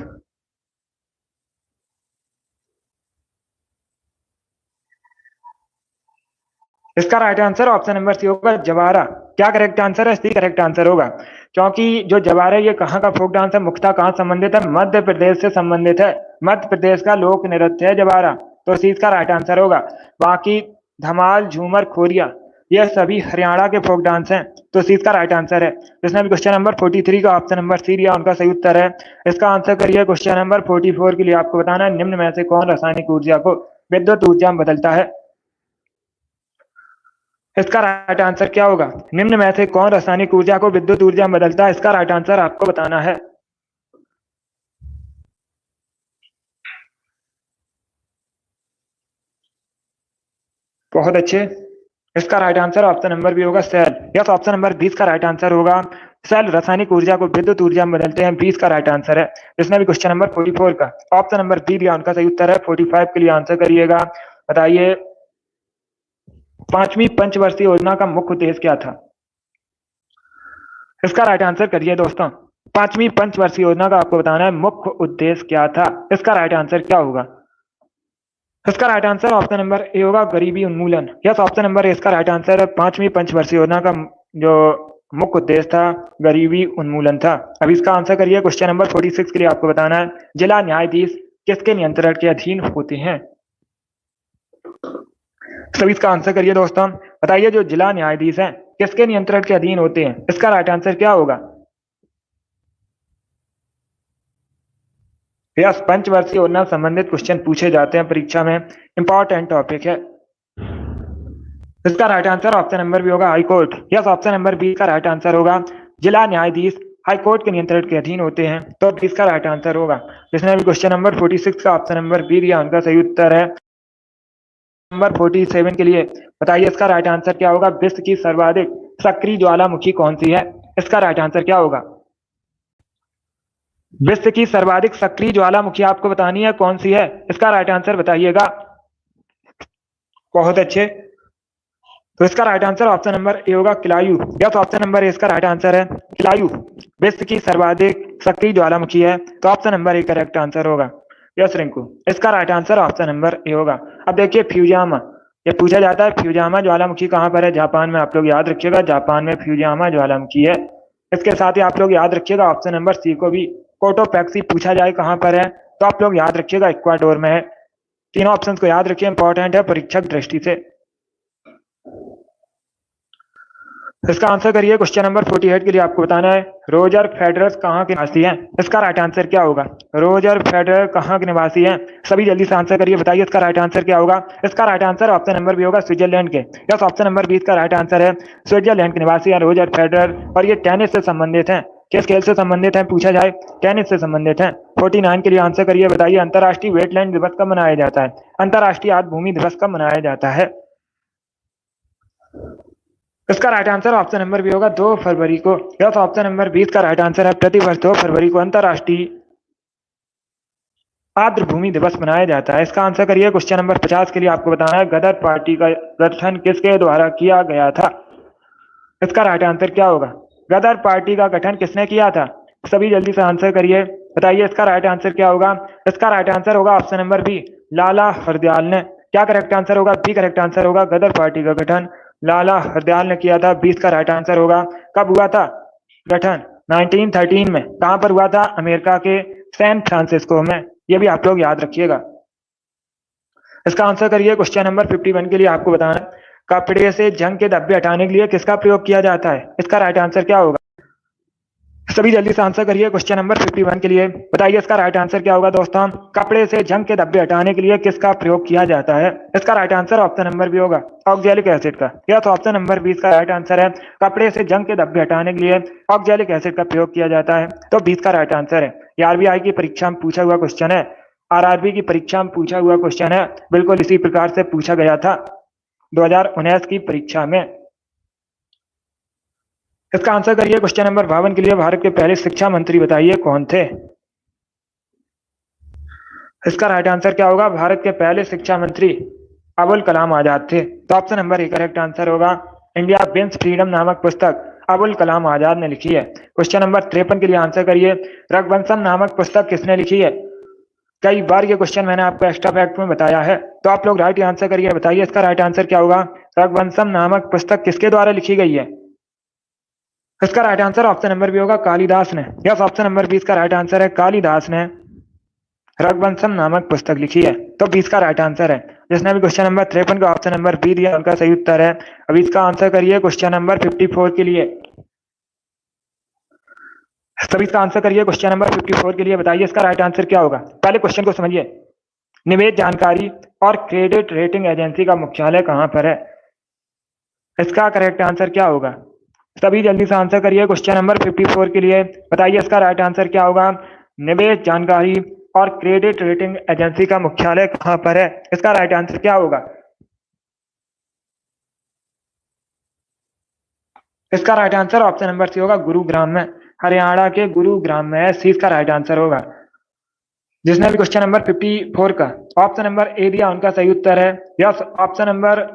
इसका right answer option number C होगा जवारा। क्या करेक्ट आंसर है, सी करेक्ट आंसर होगा, क्योंकि जो जवारा ये कहाँ का फोक डांस है, मुख्यतः कहाँ संबंधित है, मध्य प्रदेश से संबंधित है। मध्य प्रदेश का लोक नृत्य है जवारा, तो सी इसका राइट आंसर होगा। बाकी धमाल, झूमर, खोरिया ये सभी हरियाणा के फोक डांस हैं, तो सी इसका राइट आंसर है। जिसने भी क्वेश्चन नंबर 43 का ऑप्शन नंबर सी दिया उनका सही उत्तर है। इसका आंसर करिए क्वेश्चन नंबर 44 के लिए आपको बताना है निम्न में से कौन रासायनिक ऊर्जा को विद्युत ऊर्जा में बदलता है। इसका राइट आंसर क्या होगा, निम्न में से कौन रासायनिक ऊर्जा को विद्युत ऊर्जा में बदलता है, इसका राइट आंसर आपको बताना है। बहुत अच्छे, इसका right answer option number B होगा सेल। यस, ऑप्शन नंबर 20 का राइट आंसर होगा सेल रासायनिक ऊर्जा को विद्युत ऊर्जा में बदलते हैं, 20 का राइट आंसर है। जिसने भी क्वेश्चन नंबर 44 का ऑप्शन नंबर बी दिया उनका सही उत्तर है। 45 के लिए आंसर करिएगा, बताइए पांचवी पंचवर्षीय योजना का मुख्य उद्देश्य क्या था। इसका राइट आंसर करिए दोस्तों, पांचवी पंचवर्षीय योजना का आपको बताना है मुख्य उद्देश्य क्या था। इसका राइट आंसर क्या होगा, इसका right answer option number A होगा गरीबी उन्मूलन। यस, ऑप्शन नंबर ए इसका राइट आंसर है। पांचवी पंचवर्षीय योजना का जो मुख्य उद्देश्य था गरीबी उन्मूलन था। अब इसका आंसर करिए क्वेश्चन नंबर 46 के लिए आपको बताना है जिला न्यायाधीश किसके नियंत्रण के अधीन होते हैं। सभी इसका आंसर करिए दोस्तों, बताइए जो जिला न्यायाधीश हैं किसके नियंत्रण के अधीन होते हैं। इसका राइट आंसर क्या होगा, यस, पंचवर्षीय योजना संबंधित क्वेश्चन पूछे जाते हैं परीक्षा में, इंपॉर्टेंट टॉपिक है। इसका right answer option number B होगा high court. Yes, option number B का राइट आंसर होगा जिला न्यायाधीश हाई कोर्ट के नियंत्रण के अधीन होते हैं, तो इसका राइट आंसर होगा। जिसने भी क्वेश्चन नंबर 46 का ऑप्शन नंबर बी दिया उनका सही उत्तर है। नंबर 47 के लिए बताइए इसका राइट आंसर क्या होगा, विश्व की सर्वाधिक सक्रिय ज्वालामुखी कौन सी है। इसका राइट आंसर क्या होगा, विश्व की सर्वाधिक सक्रिय ज्वालामुखी आपको बतानी है कौन सी है। इसका राइट आंसर बताइएगा। बहुत अच्छे, तो इसका right answer option number A होगा Kilauea. Yes, option number A इसका राइट आंसर है किलायू विश्व की सर्वाधिक सक्रिय ज्वालामुखी है, तो option number A correct answer होगा। यस रिंकू, इसका right answer option number A होगा। अब देखिए फ्यूजामा, ये पूछा जाता है फ्यूजामा ज्वालामुखी कहाँ पर है, जापान में। आप लोग याद रखिएगा जापान में फ्यूजामा ज्वालामुखी है। इसके साथ ही आप लोग याद रखिएगा ऑप्शन नंबर सी को भी कोटोपैक्सी पूछा जाए कहाँ पर है, तो आप लोग याद रखिएगा इक्वाडोर में है। तीनों ऑप्शन को याद रखिए, इंपॉर्टेंट है परीक्षक दृष्टि से। इसका आंसर करिए क्वेश्चन नंबर 48 के लिए आपको बताना है रोजर फेडरर कहाँ के निवासी हैं। इसका राइट आंसर क्या होगा, रोजर फेडरर कहाँ के निवासी हैं। सभी जल्दी से आंसर करिए, बताइए इसका राइट आंसर क्या होगा। इसका right answer option number B होगा स्विट्जरलैंड के। यस, ऑप्शन नंबर 20 का राइट आंसर है स्विट्जरलैंड के निवासी है रोजर फेडरर, और ये टेनिस से संबंधित है। किस खेल से संबंधित है पूछा जाए, टेनिस से संबंधित है। 49 के लिए आंसर करिए, बताइए अंतर्राष्ट्रीय वेटलैंड दिवस कब मनाया जाता है। अंतर्राष्ट्रीय आर्द्र भूमि दिवस कब मनाया जाता है। इसका right answer option number B होगा 2 फरवरी को। यस, ऑप्शन नंबर 20 का राइट आंसर है प्रतिवर्ष 2 फरवरी को अंतर्राष्ट्रीय आर्द्र भूमि दिवस मनाया जाता है। इसका आंसर करिए क्वेश्चन नंबर 50 के लिए आपको बताना है गदर पार्टी का गठन किसके द्वारा किया गया था। इसका राइट आंसर क्या होगा, गदर पार्टी का गठन किसने किया था। सभी जल्दी से आंसर करिए, बताइए इसका राइट आंसर क्या होगा। इसका राइट आंसर होगा ऑप्शन नंबर बी लाला हरदयाल ने। क्या करेक्ट आंसर होगा, बी करेक्ट आंसर होगा। गदर पार्टी का गठन लाला हरदयाल ने किया था, 20 का राइट आंसर होगा। कब हुआ था गठन, 1913 में। कहां पर हुआ था, अमेरिका के सैन फ्रांसिस्को में। यह भी आप लोग याद रखिएगा। इसका आंसर करिए क्वेश्चन नंबर 51 के लिए आपको बताना कपड़े से जंग के धब्बे हटाने के लिए किसका प्रयोग किया जाता है। इसका राइट आंसर क्या होगा, सभी जल्दी से आंसर करिए क्वेश्चन नंबर 51 के लिए। बताइए इसका राइट आंसर क्या होगा दोस्तों। कपड़े से जंग के धब्बे हटाने के लिए किसका प्रयोग किया जाता है। इसका right answer option number B होगा ऑक्जेलिक एसिड का। या तो ऑप्शन नंबर 20 का राइट आंसर है कपड़े से जंग के धब्बे हटाने के लिए ऑक्जेलिक एसिड का प्रयोग किया जाता है, तो 20 का राइट आंसर है। ये आरबीआई की परीक्षा में पूछा हुआ क्वेश्चन है, आरआरबी की परीक्षा में पूछा हुआ क्वेश्चन है, बिल्कुल इसी प्रकार से पूछा गया था 2019 की परीक्षा में। इसका आंसर करिए क्वेश्चन नंबर 52 के लिए। भारत के पहले शिक्षा मंत्री बताइए कौन थे। इसका राइट आंसर क्या होगा। भारत के पहले शिक्षा मंत्री अबुल कलाम आजाद थे, तो option number A correct answer होगा। इंडिया विंस फ्रीडम नामक पुस्तक अबुल कलाम आजाद ने लिखी है। क्वेश्चन नंबर 53 के लिए आंसर करिए। रघुवंशम नामक पुस्तक किसने लिखी है। कई बार ये क्वेश्चन मैंने आपको एक्स्ट्रा फैक्ट में बताया है, तो आप लोग राइट आंसर करिए। बताइए इसका राइट आंसर क्या होगा। रघुवंशम नामक पुस्तक किसके द्वारा लिखी गई है। इसका right answer option number B होगा कालिदास ने। यस, ऑप्शन नंबर 20 का राइट आंसर है कालिदास ने रघुवंशम नामक पुस्तक लिखी है, तो 20 का राइट आंसर है। जिसने भी क्वेश्चन नंबर 53 का ऑप्शन नंबर बी दिया उनका सही उत्तर है। अब इसका आंसर करिए क्वेश्चन नंबर 54 के लिए। सभी इसका आंसर करिए क्वेश्चन नंबर 54 के लिए। बताइए इसका राइट आंसर क्या होगा। पहले क्वेश्चन को समझिए। निवेश जानकारी और क्रेडिट रेटिंग एजेंसी का मुख्यालय कहां पर है। इसका करेक्ट आंसर क्या होगा। सभी जल्दी से आंसर करिए क्वेश्चन नंबर 54 के लिए। बताइए इसका राइट आंसर क्या होगा। निवेश जानकारी और क्रेडिट रेटिंग एजेंसी का मुख्यालय कहां पर है। इसका राइट आंसर क्या होगा। इसका right answer option number C होगा गुरुग्राम में। हरियाणा के गुरुग्राम में है, सी इसका राइट आंसर होगा। जिसने भी क्वेश्चन नंबर 54 का ऑप्शन नंबर ए दिया उनका सही उत्तर है। यस, ऑप्शन नंबर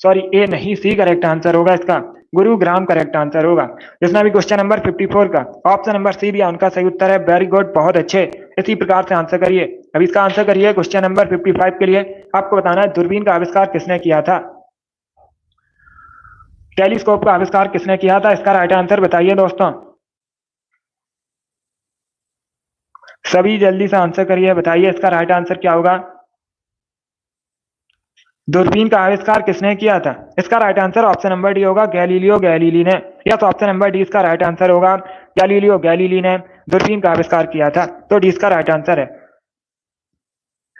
ए नहीं, सी करेक्ट आंसर होगा इसका। गुरुग्राम करेक्ट आंसर होगा। जिसने भी क्वेश्चन नंबर 54 का ऑप्शन नंबर सी दिया उनका सही उत्तर है। वेरी गुड, बहुत अच्छे। इसी प्रकार से आंसर करिए। अब इसका आंसर करिए क्वेश्चन नंबर 55 के लिए। आपको बताना है दूरबीन का आविष्कार किसने किया था। टेलीस्कोप का आविष्कार किसने किया था। इसका राइट आंसर बताइए दोस्तों। सभी जल्दी से आंसर करिए। बताइए इसका राइट आंसर क्या होगा। दूरबीन का आविष्कार किसने किया था। इसका right answer option number D होगा गैलीलियो गैलीली ने। या तो ऑप्शन नंबर डी इसका राइट आंसर होगा। गैलीलियो गैलीली ने दूरबीन का आविष्कार किया था, तो डी इसका राइट आंसर है।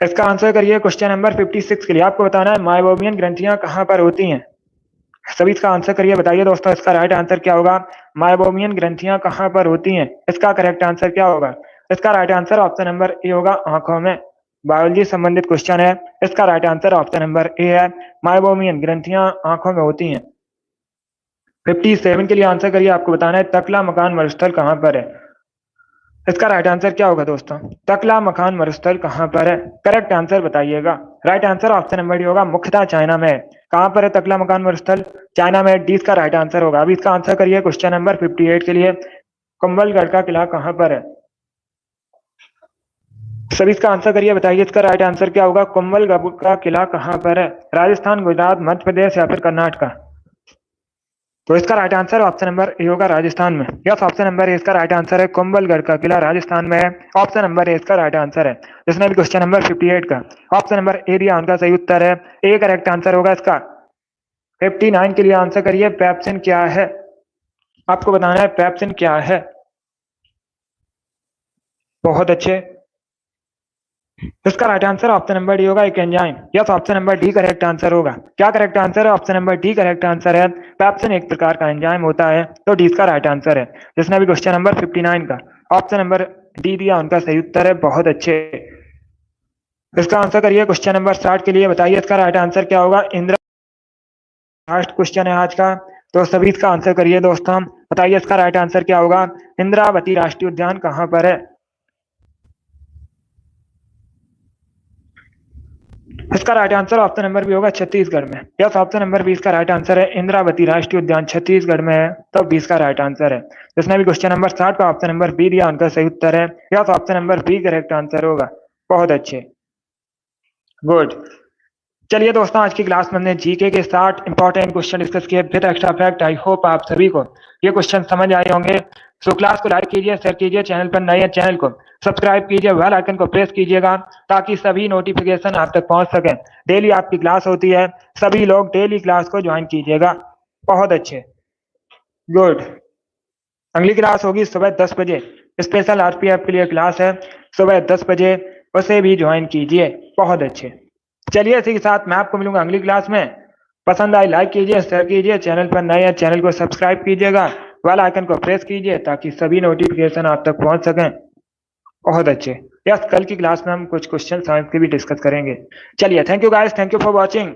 इसका आंसर करिए क्वेश्चन नंबर 56 के लिए। आपको बताना है माइबोमियन ग्रंथियां कहां पर होती हैं। सभी इसका आंसर करिए। बताइए दोस्तों इसका राइट आंसर क्या होगा। माइबोमियन ग्रंथियां कहां पर होती हैं। इसका करेक्ट आंसर क्या होगा। इसका right answer option number A होगा आंखों में। बायोलॉजी संबंधित क्वेश्चन है। इसका राइट आंसर ऑप्शन नंबर ए है। माइबोमियन ग्रंथियां आंखों में होती हैं। 57 के लिए आंसर करिए। आपको बताना है तकला मकान मरुस्थल कहां पर है। इसका राइट आंसर क्या होगा दोस्तों। तकला मकान मरुस्थल कहां पर है। करेक्ट आंसर बताइएगा। Right answer option number D होगा मुख्यतः चाइना में है। कहां पर है तकला मकान मरुस्थल। चाइना में। डी इसका राइट आंसर होगा। अभी इसका आंसर करिए क्वेश्चन नंबर 58 के लिए। कुंभलगढ़ का किला कहां पर है। सभी इसका आंसर करिए। बताइए इसका राइट आंसर क्या होगा। कुंभलगढ़ का किला कहां पर है। राजस्थान, गुजरात, मध्य प्रदेश या फिर कर्नाटका। तो इसका right answer option number A होगा राजस्थान में। यस, ऑप्शन नंबर ए इसका राइट आंसर है। कुंभलगढ़ का किला राजस्थान में है। ऑप्शन नंबर ए इसका राइट आंसर है। जिसने भी क्वेश्चन नंबर 58 का ऑप्शन नंबर ए दिया उनका सही उत्तर है। ए करेक्ट आंसर होगा इसका। 59 के लिए आंसर करिए। पेप्सिन क्या है। आपको बताना है पेप्सिन क्या है। बहुत अच्छे। इसका right answer option number D होगा एक enzyme. Yes, option number D correct answer होगा। क्या करेक्ट आंसर है। Option number D correct answer है। पेप्सिन एक प्रकार का एंजाइम होता है, तो डी इसका राइट आंसर है। जिसने भी क्वेश्चन नंबर 59 का ऑप्शन नंबर डी दिया उनका सही उत्तर है। बहुत अच्छे। इसका आंसर करिए क्वेश्चन नंबर 60 के लिए। बताइए इसका राइट आंसर क्या होगा। इंदिरा लास्ट क्वेश्चन है आज का, तो सभी इसका आंसर करिए दोस्तों। बताइए इसका राइट आंसर क्या होगा। इंद्रावती राष्ट्रीय उद्यान कहां पर है। इसका right answer option number B होगा छत्तीसगढ़ में। यस, ऑप्शन नंबर 20 का राइट आंसर है। इंद्रावती राष्ट्रीय उद्यान छत्तीसगढ़ में है, तो 20 का राइट आंसर है। जिसने भी क्वेश्चन नंबर 60 का ऑप्शन नंबर बी दिया उनका सही उत्तर है। Yes, option number B correct answer होगा। बहुत अच्छे, गुड। चलिए दोस्तों, आज की क्लास में हमने जीके के 60 इंपॉर्टेंट क्वेश्चन डिस्कस किए with extra fact. I hope आप सभी को ये क्वेश्चन समझ आए होंगे। सो क्लास को लाइक कीजिए, शेयर कीजिए, चैनल पर नए हैं चैनल को सब्सक्राइब कीजिए, बेल आइकन को प्रेस कीजिएगा ताकि सभी नोटिफिकेशन आप तक पहुंच सके। डेली आपकी क्लास होती है, सभी लोग डेली क्लास को ज्वाइन कीजिएगा। बहुत अच्छे, गुड। अगली क्लास होगी सुबह 10 बजे। स्पेशल आरपीएफ के लिए क्लास है सुबह 10 बजे, उसे भी ज्वाइन कीजिए। बहुत अच्छे। चलिए इसी के साथ मैं आपको मिलूंगा अगली क्लास में। पसंद आई लाइक कीजिए, शेयर कीजिए, चैनल पर नए हैं चैनल को सब्सक्राइब कीजिएगा, बेल आइकन को प्रेस कीजिए ताकि सभी नोटिफिकेशन आप तक पहुंच सकें। बहुत अच्छे। यस, कल की क्लास में हम कुछ क्वेश्चन साइंस के भी डिस्कस करेंगे। चलिए, thank you guys, thank you for watching.